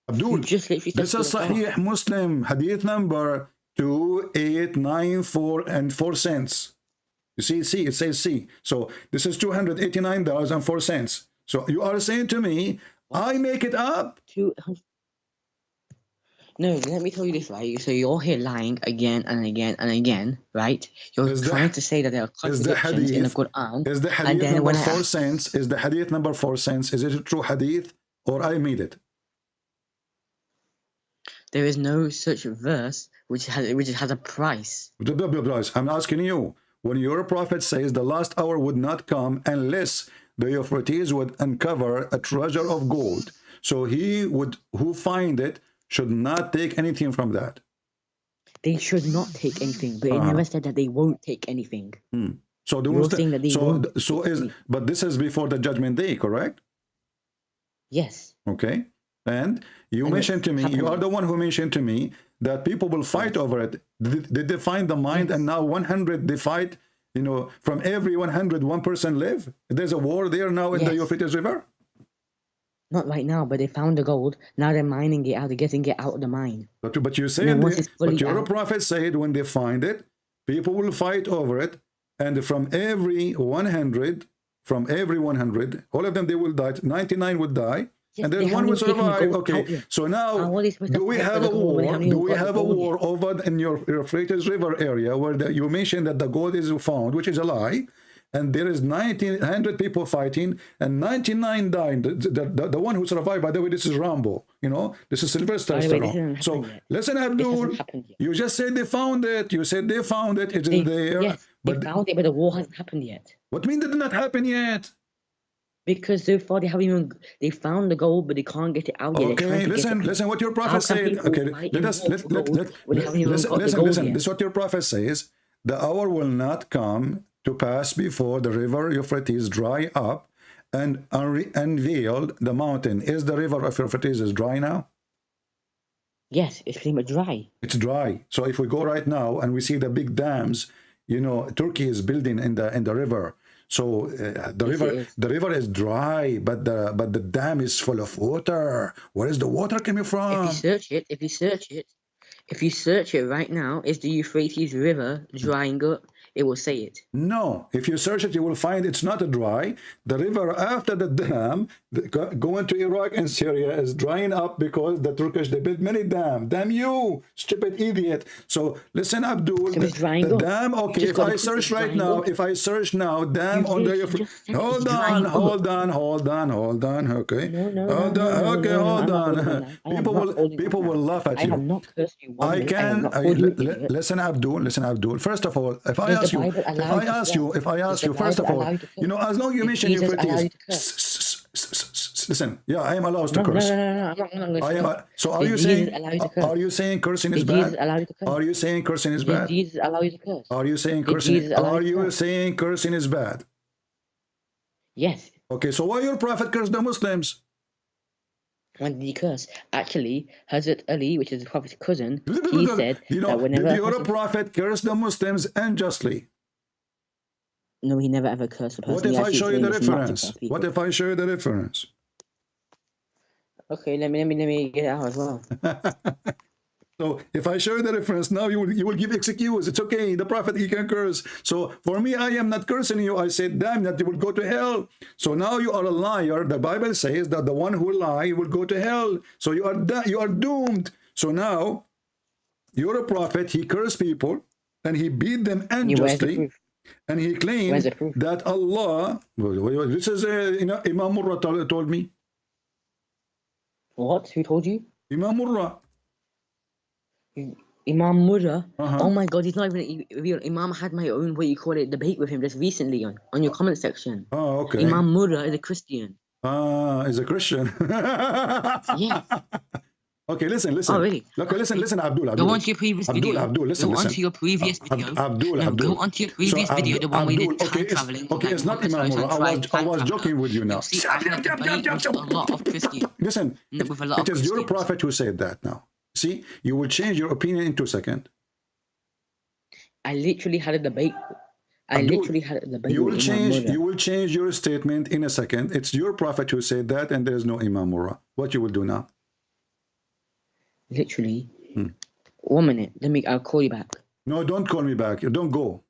Abdul, You just literally said this is Surah Al-Kahf. Sahih Muslim, hadith number 2894 and 4 cents. You see, it says C. So this is $289.04. So you are saying to me, I make it up? No, let me tell you this, right? So you're here lying again and again and again, right? You're trying to say that there are contradictions in the Quran. Is the and hadith then number when 4 cents? Is the hadith number 4 cents? Is it a true hadith or I made it? there is no such verse which has a price. I'm asking you, when your prophet says the last hour would not come unless the Euphrates would uncover a treasure of gold, so he would, who find it, should not take anything from that. They should not take anything, but it never said that they won't take anything. So the You're saying that they won't so take is, anything. but this is before the judgment day, correct? Yes. Okay. And you And mentioned it's to me, you happening. are the one who mentioned to me that people will fight over it. Did they find the mind and now 100 they fight, you know, from every 100, one person live? There's a war there now in the Euphrates River? Not right now, but they found the gold. Now they're mining it out. They're getting it out of the mine. But you And said, then once it's fully but your out- prophet said when they find it, people will fight over it. And from every 100, all of them, they will die. 99 would die. Yes, And they then one haven't will even taken the survive. gold Okay, out yet. so now How are they supposed to do we fight for have the a gold when they war? haven't Do even we got the have a gold war yet? over in your Euphrates River area where you mentioned that the gold is found, which is a lie, and there is 100 people fighting and 99 dying. The one who survived, by the way, this is Rambo. You know, this is Sylvester By the way, this Stallone. hasn't So happened yet. listen, This Abdul, hasn't happened yet. you just said they found it. You said they found it. It's in there. Yes, they But found it, but the war hasn't happened yet. what mean it did not happen yet? Because so far they found the gold, but they can't get it out yet. They're trying Okay, to get it out. listen what your How prophet can said. people Okay, fight let in us war for gold when they haven't even got the gold listen. yet? This is what your prophet says. The hour will not come to pass before the river Euphrates dry up and unveiled the mountain. Is the river of Euphrates is dry now? Yes, it's pretty much dry. It's dry. So if we go right now and we see the big dams, you know, Turkey is building in the river. So the river is dry, but the dam is full of water. Where is the water coming from? If you search it right now, is the Euphrates River drying up? It will say it. No, if you search it, you will find it's not dry. The river after the dam going to Iraq and Syria is drying up because the Turkish, they built many dams. Damn you, stupid idiot. So listen, Abdul, So it's drying the up. dam, You okay, just if gotta I put search it's right drying now, up. if I search now, dam You on the did, you Euphrates. just said Hold it's on, drying up. hold on, okay. No, Hold on, okay, hold on. People will laugh at I have you. not cursed you one I minute. I have can not called you an idiot. listen, Abdul. First of all, if I Does ask the you, Bible allow you to curse? if I Does ask the you, first of Bible all, allow you to you know, curse? as long as you Did mention Jesus allow Euphrates, you to curse? listen, yeah, I am allowed to No, curse. I'm not going I to am. So are Did you Jesus saying? allow you to curse? Are you saying cursing is Did Jesus bad? allow you to curse? Are you saying cursing is Did bad? Jesus allow you to curse? Are you saying Did cursing? Jesus allow Are you to you curse? saying cursing is bad? Yes. Okay, so why your prophet cursed the Muslims? When did he curse? Actually, Hazrat Ali, which is the Prophet's cousin, he said You that know, whenever did your Hazrat- prophet curse the Muslims unjustly? No, he never ever cursed a person. What He if I actually show you the explained this not to reference? curse people. What if I show you the reference? Okay, let me get it out as well. So if I show you the reference now, you will give excuse. It's okay. The prophet, he can curse. So for me, I am not cursing you. I said, damn, that you will go to hell. So now you are a liar. The Bible says that the one who lie will go to hell. So you are doomed. So now you're a prophet. He cursed people and he beat them unjustly. And he claimed that Allah. This is Imam Murrah told me. What? Who told you? Imam Murrah. Imam Murrah? Oh my God, he's not even real. Imam had my own, what you call it, debate with him just recently on your comment section. Oh, okay. Imam Murrah is a Christian. Is a Christian. Yeah. Okay, listen. Oh, really? Okay, listen, Abdul. Go on to your previous video. Abdul, listen. Go on to your previous video. Abdul. Go on to your previous video, the one where you did time traveling. Okay, it's not Imam Murrah. I was joking with you now. See, I had a debate with a lot of Christians. Listen, it is your prophet who said that now. See, you will change your opinion in 2 seconds. I literally had a debate. You will change your statement in a second. It's your prophet who said that, and there's no Imam Murrah. What you will do now? Literally. 1 minute. I'll call you back. No, don't call me back. Don't go.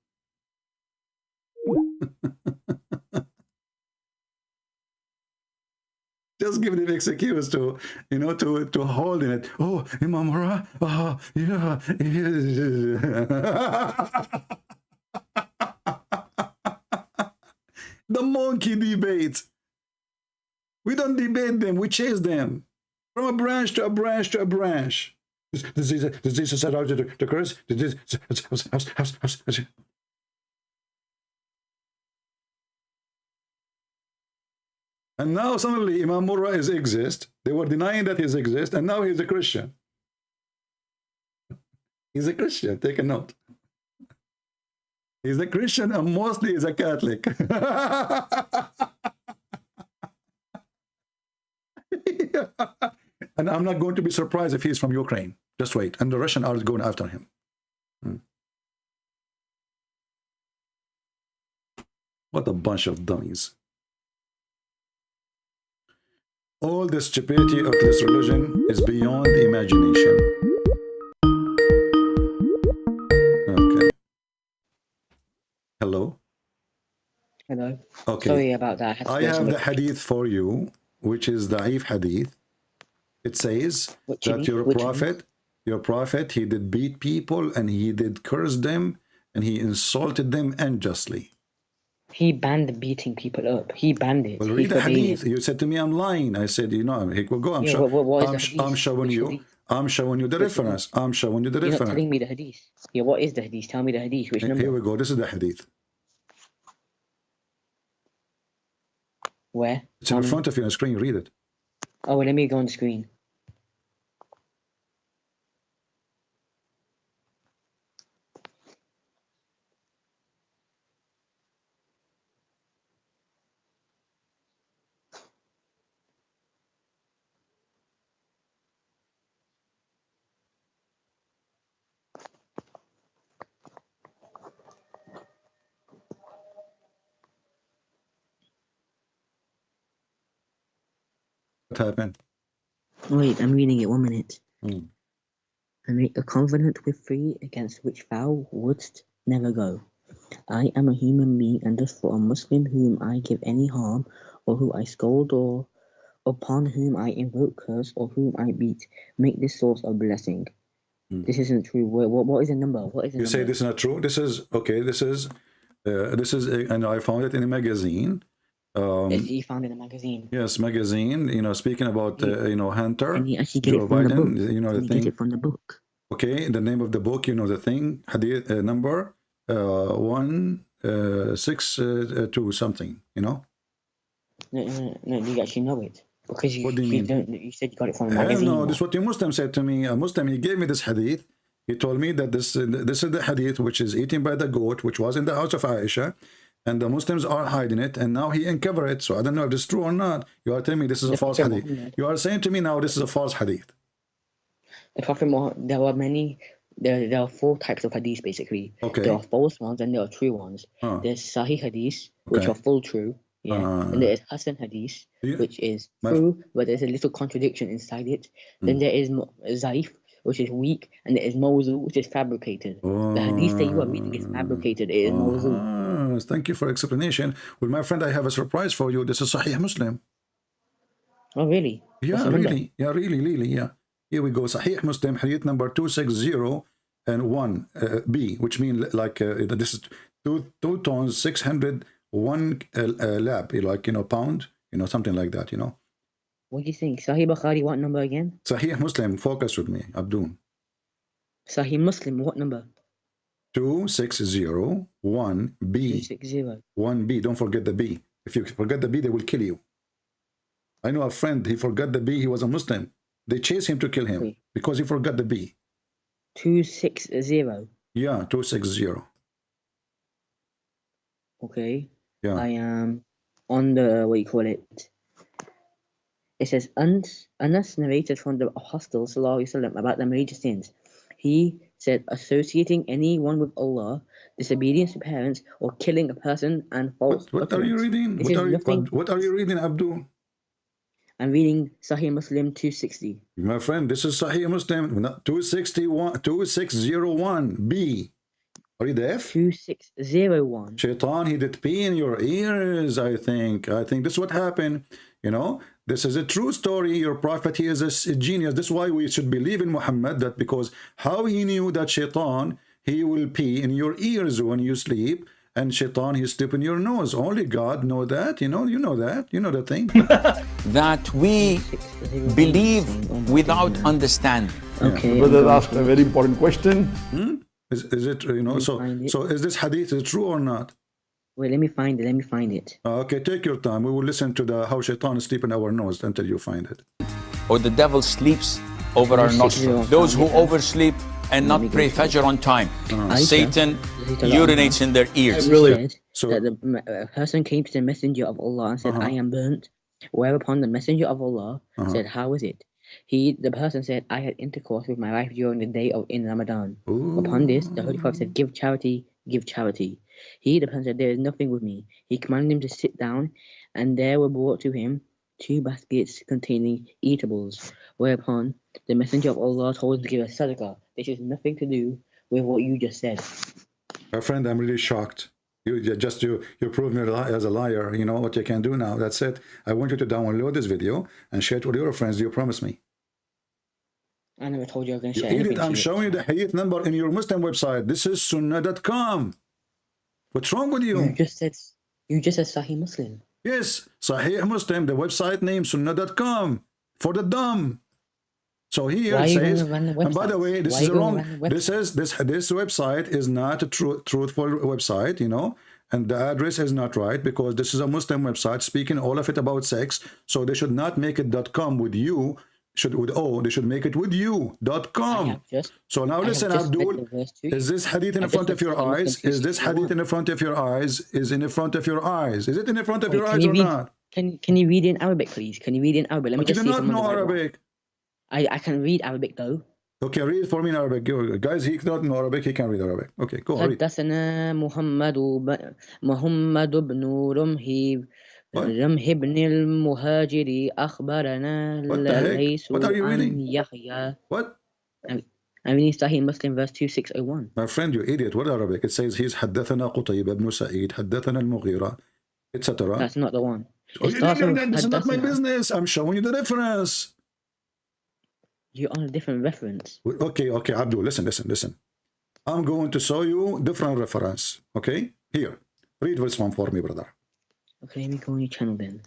Just give the excuse to hold in it. Oh, Imam Murrah. Oh, yeah. The monkey debate. We don't debate them. We chase them from a branch to a branch to a branch. Does this set out to curse? And now suddenly Imam Murrah exists. They were denying that he exists, and now he's a Christian. He's a Christian. Take a note. He's a Christian, and mostly he's a Catholic. And I'm not going to be surprised if he's from Ukraine. Just wait. And the Russians are going after him. What a bunch of dummies. All the stupidity of this religion is beyond imagination. Okay. Hello? Hello. Okay. Sorry about that. I have the hadith for you, which is the Da'if hadith. It says that your prophet, he did beat people and he did curse them and he insulted them unjustly. He banned beating people up. He banned it. Well, read the hadith. You said to me, I'm lying. I said, he will go. I'm showing you. I'm showing you the reference. I'm showing you the reference. You're not telling me the hadith. Yeah, what is the hadith? Tell me the hadith. Which number? Here we go. This is the hadith. Where? It's in front of you on the screen. Read it. Oh, well, let me go on the screen. What happened? Wait, I'm reading it. 1 minute. I make a covenant with thee against which thou wouldst never go. I am a human being, and thus for a Muslim whom I give any harm, or who I scold, or upon whom I invoke curse, or whom I beat, make this source of blessing. This isn't true. What is the number? What is the number? You say this is not true? This is okay. This is, and I found it in a magazine. You found it in a magazine. Yes, magazine. Speaking about Hunter, and he actually get Joe it from Biden. the book. The thing. Get it from the book. Okay, the name of the book. The thing. Hadith number 162 something. No, you actually know it because What do you mean? You said you got it from a magazine. No, this is what the Muslim said to me. A Muslim, he gave me this hadith. He told me that this is the hadith which is eaten by the goat, which was in the house of Aisha. And the Muslims are hiding it, and now he uncovered it. So I don't know if this is true or not. You are telling me this is a false hadith. You are saying to me now this is a false hadith. The Prophet Muhammad, there are many. There are 4 types of hadith basically. Okay. There are false ones and there are true ones. There's Sahih hadith, which are full true. Yeah. Then there is Hassan Hadith, Yeah. which is My- true, but there's a little contradiction inside it. Then there is Zaif, which is weak, and there is Mawzu, which is fabricated. The Hadith that you are reading is fabricated. It is Mawzu. Thank you for explanation. Well, my friend, I have a surprise for you. This is Sahih Muslim. Oh, really? Yeah, What's the number? really. Yeah, really. Yeah. Here we go. Sahih Muslim, Hadith number 260 and 1 B, which means like this is 2 tons 601 lab, like pound, something like that. What do you think? Sahih Bukhari, what number again? Sahih Muslim, focus with me, Abdul. Sahih Muslim, what number? 260 1 B. 260. 1 B. Don't forget the B. If you forget the B, they will kill you. I know a friend, he forgot the B, he was a Muslim. They chased him to kill him Wait. because he forgot the B. 260. Yeah, 260. Okay. Yeah. I am on the, what do you call it? It says, Anas narrated from the Apostle ﷺ about the major sins. He said, associating anyone with Allah, disobedience to parents, or killing a person, and false What are you utterance. reading? It says nothing. What are you reading, Abdul? I'm reading Sahih Muslim 260. My friend, this is Sahih Muslim 2601 B. Are you deaf? 2601. Shaitan, he did pee in your ears, I think. I think this is what happened. This is a true story. Your prophet, he is a genius. This is why we should believe in Muhammad, that because how he knew that Shaitan, he will pee in your ears when you sleep, and Shaitan, he sleep in your nose. Only God know that. You know that. You know the thing. That we believe without understanding. Okay. The brother asked a very important question. Is it, so is this hadith true or not? Wait, let me find it. Okay, take your time. We will listen to how Shaitan is sleeping in our nose until you find it. Or the devil sleeps over our nostrils. Those who oversleep and not pray Fajr on time. Satan urinates in their ears. Really? Said that the person came to the messenger of Allah and said, I am burnt. Whereupon the messenger of Allah said, how is it? The person said, I had intercourse with my wife during the day in Ramadan. Upon this, the Holy Prophet said, give charity, give charity. The person said, there is nothing with me. He commanded him to sit down, and there were brought to him 2 baskets containing eatables. Whereupon the messenger of Allah told him to give a sadaqah. This has nothing to do with what you just said. My friend, I'm really shocked. You proved me as a liar. You know what you can do now. That's it. I want you to download this video and share it with your friends. Do you promise me? I never told you I was going to You share idiot, anything. I'm showing you the hadith number in your Muslim website. This is sunnah.com. What's wrong with you? You just said Sahih Muslim. Yes, Sahih Muslim, the website name sunnah.com for the dumb. So here Why it are you says, gonna run the and by the website? way, this Why is are you gonna wrong. run the This is this website is not a truthful website, and the address is not right because this is a Muslim website speaking all of it about sex. So they should not make it .com with you. They should make it with you.com. So now listen, Abdul, is this hadith in front of your eyes? Is this hadith in front of your eyes? Is in front of your eyes? Is it in front of your eyes or not? Can you read in Arabic, please? Can you read in Arabic? Let me But you just do see if not I'm on know the right one. Arabic. I can read Arabic though. Okay, read for me in Arabic. Guys, he cannot know Arabic, he can read Arabic. Okay, go read. حدثنا محمد بن رمح بن المهاجر أخبرنا ليس What are you عن reading? يحيى. What? I'm reading Sahih Muslim verse 2601. My friend, you idiot. What Arabic? It says he's حدثنا قتيبة بن سعيد حدثنا المغيرة, etc. That's not the one. Oh, It starts with this is not my حدثنا. business. I'm showing you the reference. You're on a different reference. Okay, Abdul, listen. I'm going to show you different reference. Okay? Here. Read this one for me, brother. Okay, let me go on your channel then.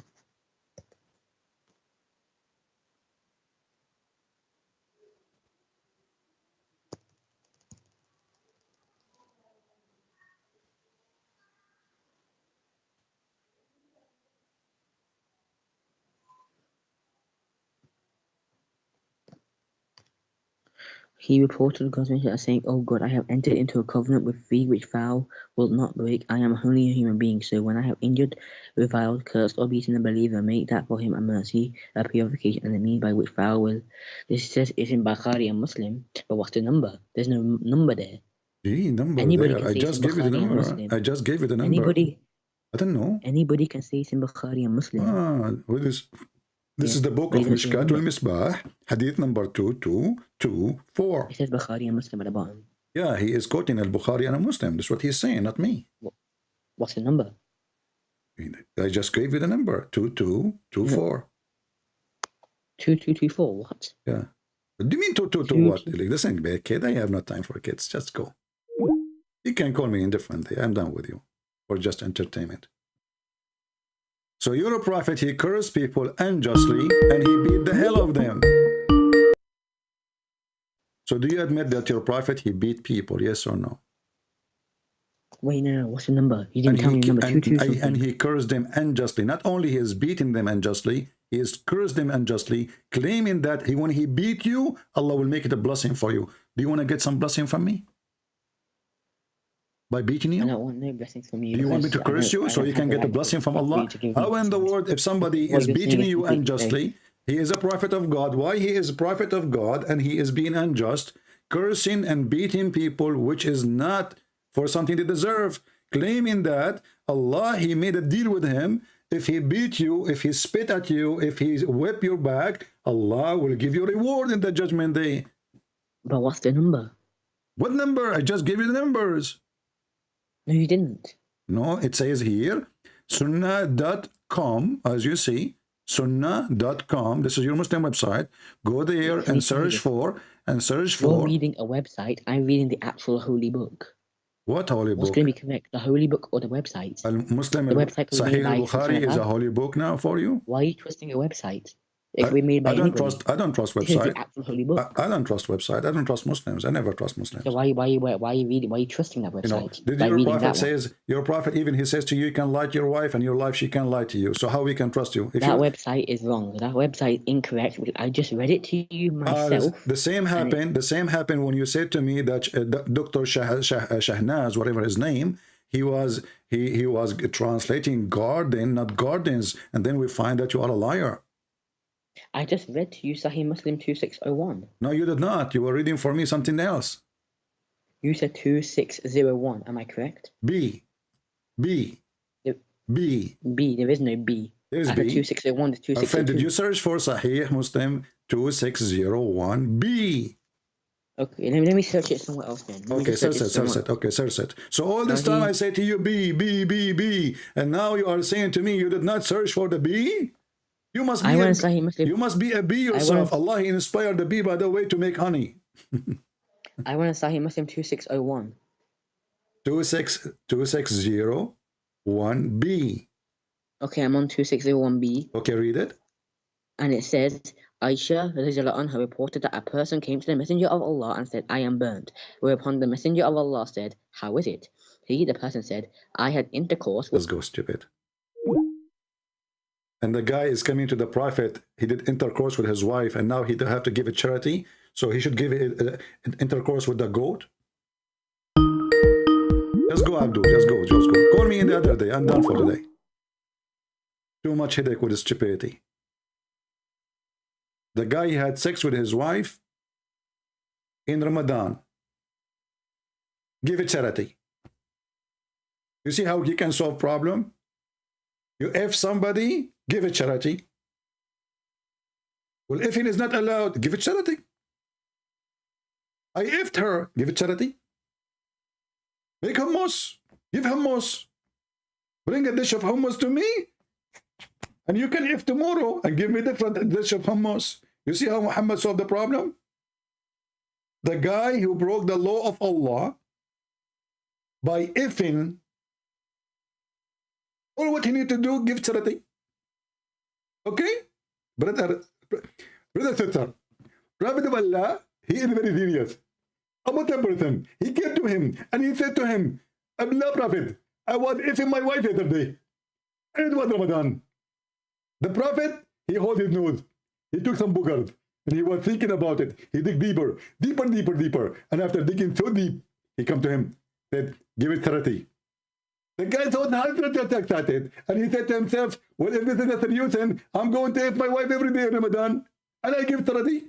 He reported God's message as saying, "Oh God, I have entered into a covenant with thee which thou wilt not break. I am only a human being, so when I have injured, reviled, cursed, or beaten a believer, make that for him a mercy, a purification, and a means by which thou will." This says it's in Bukhari and Muslim, but what's the number? There's no number there. Gee, number Anybody there. can I say just it's gave you the Bukhari and number. Muslim. I just gave you the number. Anybody I don't know. Anybody can say it's in Bukhari and Muslim. What is this? Yeah. Is the book But of it doesn't Mishkat remember. al-Misbah, hadith number 2224. It says Bukhari and Muslim at the bottom. Yeah, he is quoting al-Bukhari and a Muslim. That's what he's saying, not me. What's the number? I just gave you the number, 2224. 2224, what? Yeah. What do you mean 222 what? Like, listen, be a kid. I have no time for kids. Just go. You can call me indifferently. I'm done with you. Or just entertainment. So you're a prophet. He cursed people unjustly and he beat the hell of them. So do you admit that you're a prophet? He beat people, yes or no? Wait, no, what's the number? You didn't tell me the number. 22 and he cursed them unjustly. Not only he has beaten them unjustly, he has cursed them unjustly, claiming that when he beat you, Allah will make it a blessing for you. Do you want to get some blessing from me? By beating you? I don't want no blessings from you. Do you want me to curse you so you can get a blessing from Allah? How in the world, if somebody is beating you unjustly, he is a prophet of God. Why he is a prophet of God and he is being unjust, cursing and beating people, which is not for something they deserve, claiming that Allah, he made a deal with him. If he beat you, if he spit at you, if he whip your back, Allah will give you a reward in the judgment day. But what's the number? What number? I just gave you the numbers. No, you didn't. No, it says here, sunnah.com, as you see, sunnah.com. This is your Muslim website. Go there and search for, You're reading a website. I'm reading the actual holy book. What holy book? What's going to be correct? The holy book or the website? Muslim, the website Sahih al-Bukhari is a holy book now for you? Why are you trusting a website? If we made by I don't trust website. This is the actual holy book. I don't trust website. I don't trust Muslims. I never trust Muslims. So why are you reading? Why are you trusting that website? Did your prophet says your prophet even he says to you, you can lie to your wife, and your wife she can lie to you. So how we can trust you? If that website is wrong. That website is incorrect. I just read it to you myself. The same happened. The same happened when you said to me that Dr. Shahnaz, whatever his name, he was translating garden, not gardens, and then we find that you are a liar. I just read to you Sahih Muslim 2601. No, you did not. You were reading for me something else. You said 2601. Am I correct? B. B. There is no B. There's After B. 2601, there's 2602. Friend, did you search for Sahih Muslim 2601B? Okay, let me search it somewhere else then. Okay, search it. Okay, search it. So all this time I say to you B, and now you are saying to me you did not search for the B? You must be a bee yourself. Allah inspired the bee, by the way, to make honey. I want to Sahih Muslim 2601. 2601B. Okay, I'm on 2601B. Okay, read it. And it says, Aisha anha reported that a person came to the Messenger of Allah and said, I am burnt. Whereupon the Messenger of Allah said, how is it? The person said, I had intercourse with... Let's go, stupid. And the guy is coming to the prophet. He did intercourse with his wife, and now he have to give it charity. So he should give it intercourse with the goat. Just go, Abdul. Just go. Call me in the other day. I'm done for today. Too much headache with his stupidity. The guy had sex with his wife in Ramadan. Give it charity. You see how he can solve problem? You F somebody, give it charity. Well, if it is not allowed, give it charity. I F'd her, give it charity. Make hummus, give hummus. Bring a dish of hummus to me, and you can F tomorrow and give me different dish of hummus. You see how Muhammad solved the problem? The guy who broke the law of Allah by F'ing, all what he need to do, give charity. Okay? Brother, sister, Prophet of Allah, he is very serious. About a person, he came to him and he said to him, Allah Prophet, I was F'ing my wife yesterday. And it was Ramadan. The Prophet, he held his nose. He took some boogers and he was thinking about it. He dig deeper. And after digging so deep, he come to him, said, give it charity. The guy thought 100% excited, and he said to himself, well, if this is a solution, I'm going to F my wife every day in Ramadan, and I give charity.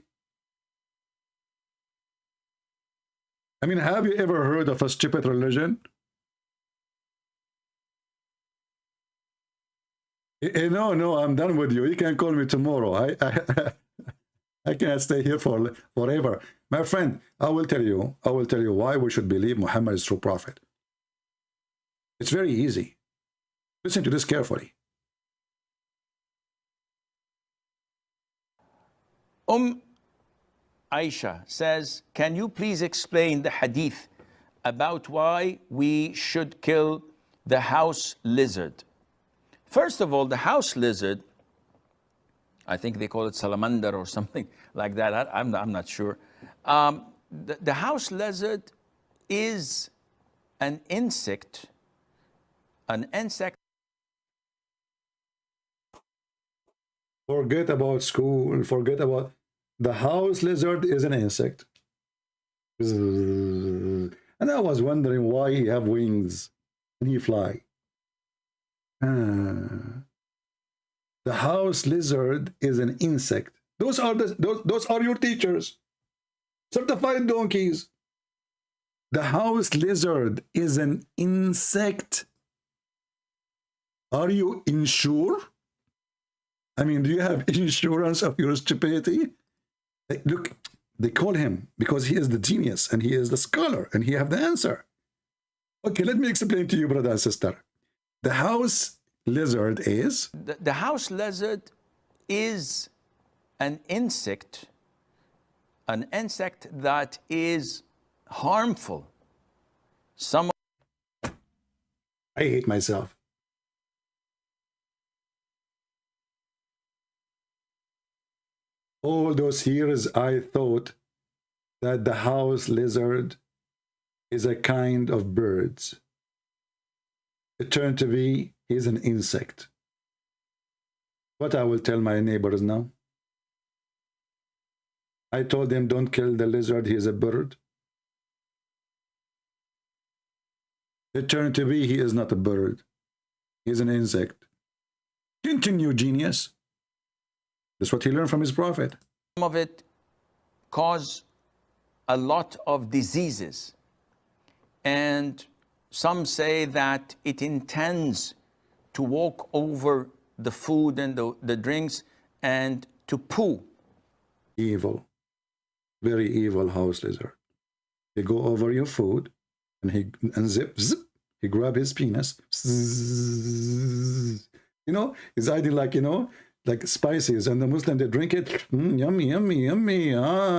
I mean, have you ever heard of a stupid religion? No, I'm done with you. You can call me tomorrow. I cannot stay here forever. My friend, I will tell you why we should believe Muhammad is true prophet. It's very easy. Listen to this carefully. Aisha says, can you please explain the hadith about why we should kill the house lizard? First of all, the house lizard, I think they call it salamander or something like that. I'm not sure. The house lizard is an insect. Forget about school. Forget about the house lizard is an insect. And I was wondering why he have wings and he fly. The house lizard is an insect. Those are your teachers, certified donkeys. The house lizard is an insect. Are you insured? I mean, do you have insurance of your stupidity? Look, they call him because he is the genius and he is the scholar and he have the answer. Okay, let me explain to you, brother and sister. The house lizard is? The house lizard is an insect that is harmful. I hate myself. All those years I thought that the house lizard is a kind of birds. It turned to be is an insect. What I will tell my neighbors now? I told them don't kill the lizard, he is a bird. It turned to be he is not a bird. He is an insect. Continue, genius. That's what he learned from his prophet. Some of it cause a lot of diseases. And some say that it intends to walk over the food and the drinks and to poo. Evil. Very evil house lizard. They go over your food and he unzips, he grab his penis. You know, he's hiding like, you know, like spices, and the Muslim, they drink it. Yummy, yummy, yummy.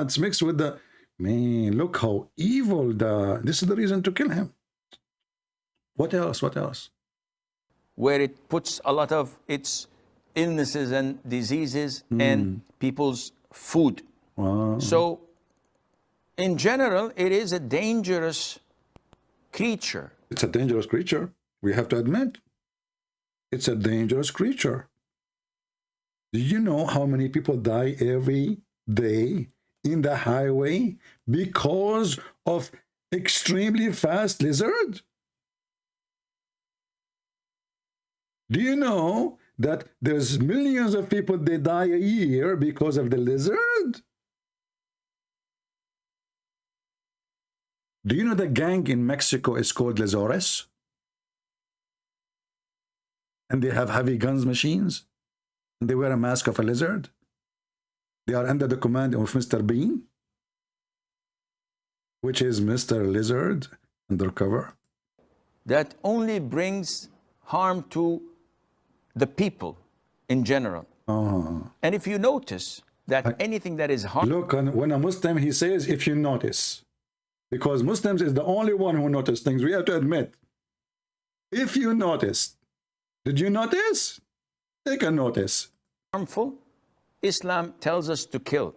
It's mixed with the... Man, look how evil this is the reason to kill him. What else? What else? Where it puts a lot of its illnesses and diseases in people's food. Wow. So, in general, it is a dangerous creature. It's a dangerous creature. We have to admit. It's a dangerous creature. Do you know how many people die every day in the highway because of extremely fast lizard? Do you know that there's millions of people they die a year because of the lizard? Do you know the gang in Mexico is called Lizores? And they have heavy guns machines? And they wear a mask of a lizard? They are under the command of Mr. Bean, which is Mr. Lizard undercover. That only brings harm to the people in general. And if you notice that anything that is harmful... Look, when a Muslim, he says, if you notice. Because Muslims is the only one who notice things. We have to admit. If you notice. Did you notice? Take a notice. Harmful, Islam tells us to kill.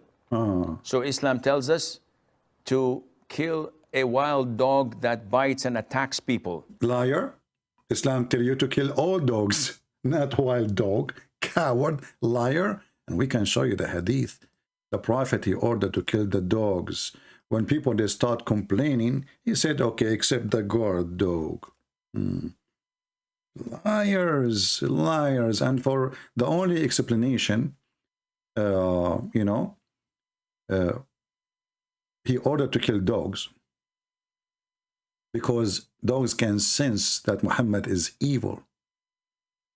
So Islam tells us to kill a wild dog that bites and attacks people. Liar. Islam tell you to kill all dogs, not wild dog. Coward, liar. And we can show you the hadith. The prophet, he ordered to kill the dogs. When people, they start complaining, he said, okay, except the guard dog. Liars, liars. And for the only explanation, he ordered to kill dogs because dogs can sense that Muhammad is evil.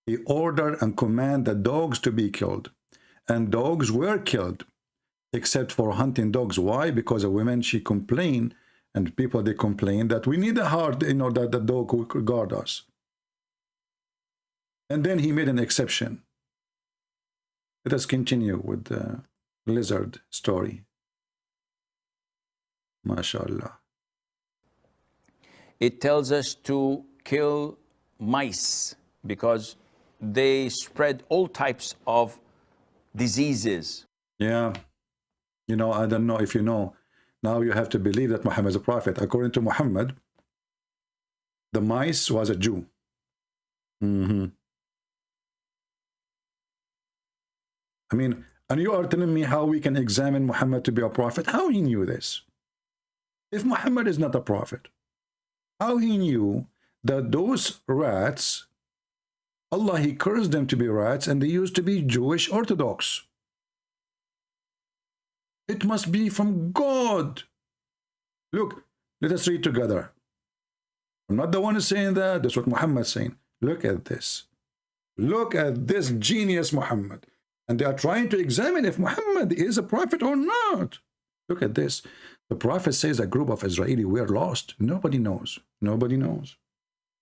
He ordered and commanded the dogs to be killed. And dogs were killed, except for hunting dogs. Why? Because a woman, she complained, and people, they complained that we need a heart in order that the dog will guard us. And then he made an exception. Let us continue with the lizard story. MashaAllah. It tells us to kill mice because they spread all types of diseases. Yeah. You know, I don't know if you know. Now you have to believe that Muhammad is a prophet. According to Muhammad, the mice was a Jew. I mean, and you are telling me how we can examine Muhammad to be a prophet? How he knew this? If Muhammad is not a prophet, how he knew that those rats, Allah, he cursed them to be rats, and they used to be Jewish Orthodox? It must be from God. Look, let us read together. I'm not the one who's saying that. That's what Muhammad's saying. Look at this. Look at this genius Muhammad. And they are trying to examine if Muhammad is a prophet or not. Look at this. The prophet says a group of Israeli were lost. Nobody knows. Nobody knows.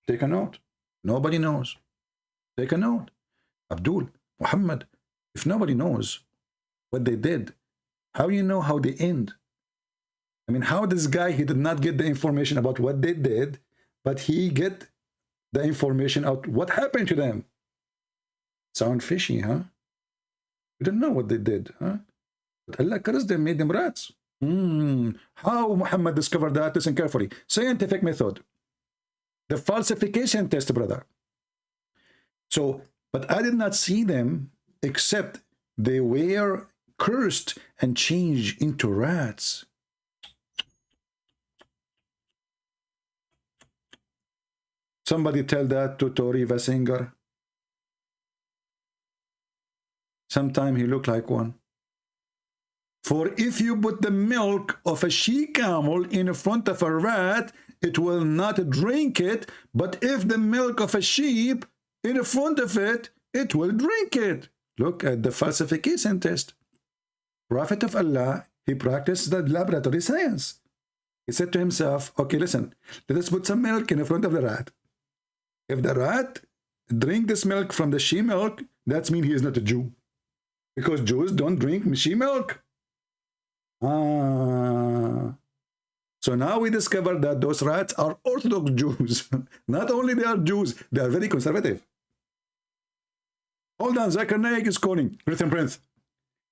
Take a note. Nobody knows. Take a note. Abdul, Muhammad, if nobody knows what they did, how do you know how they end? I mean, how this guy, he did not get the information about what they did, but he get the information out what happened to them. Sound fishy, huh? We don't know what they did, huh? But Allah cursed them, made them rats. How Muhammad discovered that? Listen carefully. Scientific method. The falsification test, brother. So, but I did not see them except they were cursed and changed into rats. Somebody tell that to Tori Vasinger. Sometime he looked like one. For if you put the milk of a she-camel in front of a rat, it will not drink it. But if the milk of a sheep in front of it, it will drink it. Look at the falsification test. Prophet of Allah, he practiced the laboratory science. He said to himself, okay, listen, let us put some milk in front of the rat. If the rat drink this milk from the she milk, that means he is not a Jew. Because Jews don't drink she milk. So now we discover that those rats are Orthodox Jews. Not only they are Jews, they are very conservative. Hold on, Zakir Naik is calling. Written Prince.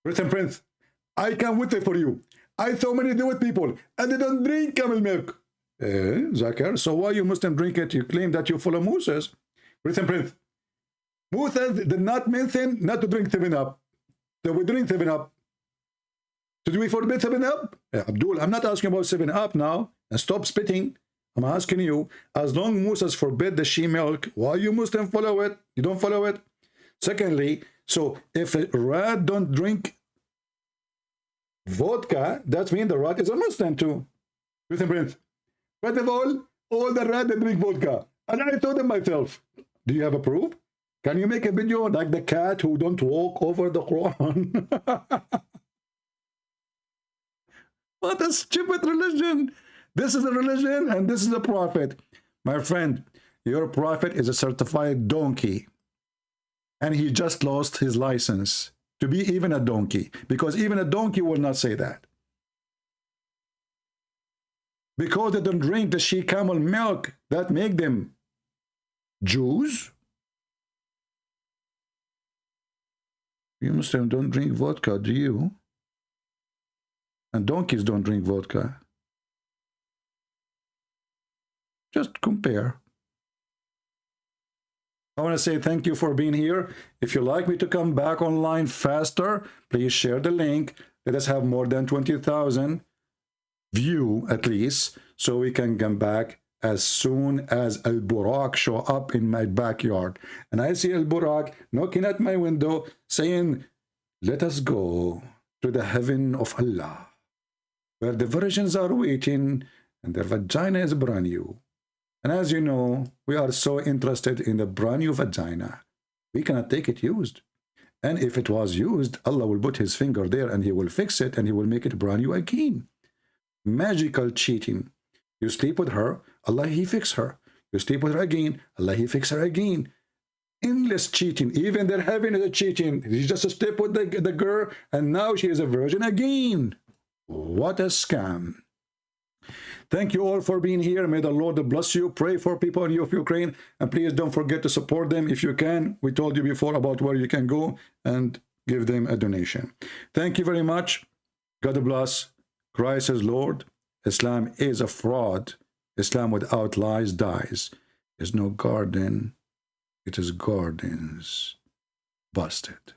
Written Prince. I can wait for you. I saw many Jewish people and they don't drink camel milk. Zakir, so why you Muslim drink it? You claim that you follow Moses. Written Prince. Moses did not mention not to drink 7-Up. They would drink 7-Up. Did we forbid 7-Up? Abdul, I'm not asking about 7-Up now. And stop spitting. I'm asking you, as long Moses forbid the she milk, why you Muslim follow it? You don't follow it? Secondly, so if a rat don't drink vodka, that means the rat is a Muslim too. Listen, Prince. First of all the rats drink vodka. And I told them myself, do you have a proof? Can you make a video like the cat who don't walk over the Quran? What a stupid religion. This is a religion and this is a prophet. My friend, your prophet is a certified donkey. And he just lost his license to be even a donkey. Because even a donkey will not say that. Because they don't drink the she-camel milk, that make them Jews? You Muslims don't drink vodka, do you? And donkeys don't drink vodka. Just compare. I want to say thank you for being here. If you'd like me to come back online faster, please share the link. Let us have more than 20,000 view at least, so we can come back as soon as Al-Burak show up in my backyard. And I see Al-Burak knocking at my window saying, let us go to the heaven of Allah, where the virgins are waiting and their vagina is brand new. And as you know, we are so interested in the brand new vagina. We cannot take it used. And if it was used, Allah will put his finger there and he will fix it and he will make it brand new again. Magical cheating. You sleep with her, Allah, he fix her. You sleep with her again, Allah, he fix her again. Endless cheating. Even their heaven is a cheating. He just slept with the girl and now she is a virgin again. What a scam. Thank you all for being here. May the Lord bless you. Pray for people in Ukraine. And please don't forget to support them if you can. We told you before about where you can go and give them a donation. Thank you very much. God bless. Christ is Lord. Islam is a fraud. Islam without lies dies. There's no garden. It is gardens. Busted.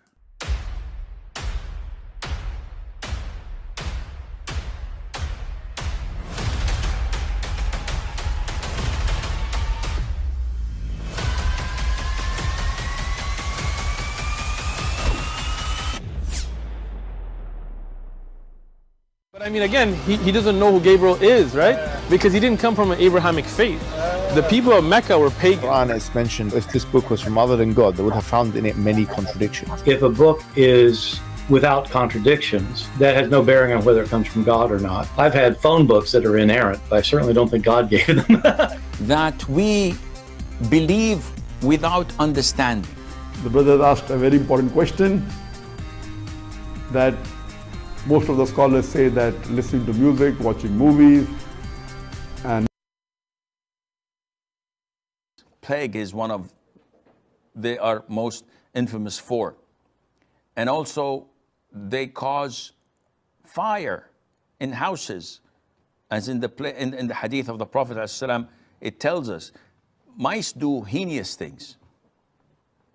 But I mean, again, he doesn't know who Gabriel is, right? Because he didn't come from an Abrahamic faith. The people of Mecca were pagan. Quran is mentioned. If this book was from other than God, they would have found in it many contradictions. If a book is without contradictions, that has no bearing on whether it comes from God or not. I've had phone books that are inerrant, but I certainly don't think God gave them. That we believe without understanding. The brother asked a very important question that most of the scholars say that listening to music, watching movies, and Plague is one of they are most infamous for. And also they cause fire in houses, as in the hadith of the Prophet ﷺ, it tells us mice do heinous things,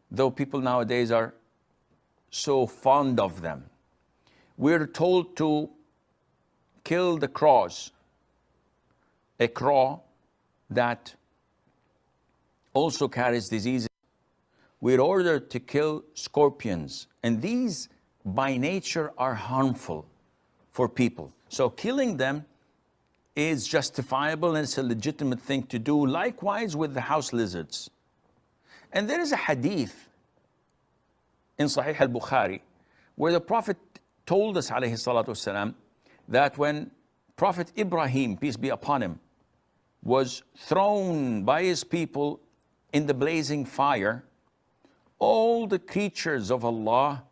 though people nowadays are so fond of them. We're told to kill the crows, a crow that also carries diseases. We're ordered to kill scorpions, and these by nature are harmful for people. So killing them is justifiable and it's a legitimate thing to do. Likewise with the house lizards. And there is a hadith in Sahih al-Bukhari where the Prophet told us, alayhi salatu wasalam, that when Prophet Ibrahim, peace be upon him, was thrown by his people in the blazing fire, all the creatures of Allah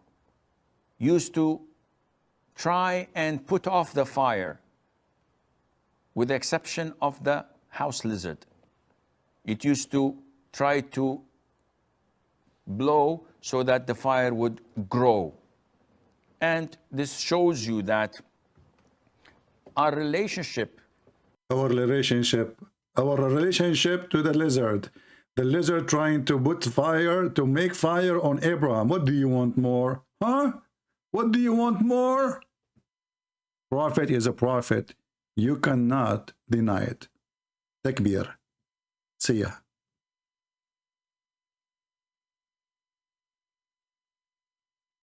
used to try and put off the fire, with the exception of the house lizard. It used to try to blow so that the fire would grow. And this shows you that our relationship to the lizard trying to put fire, to make fire on Abraham. What do you want more? Huh? What do you want more? Prophet is a prophet. You cannot deny it. Takbir. See ya.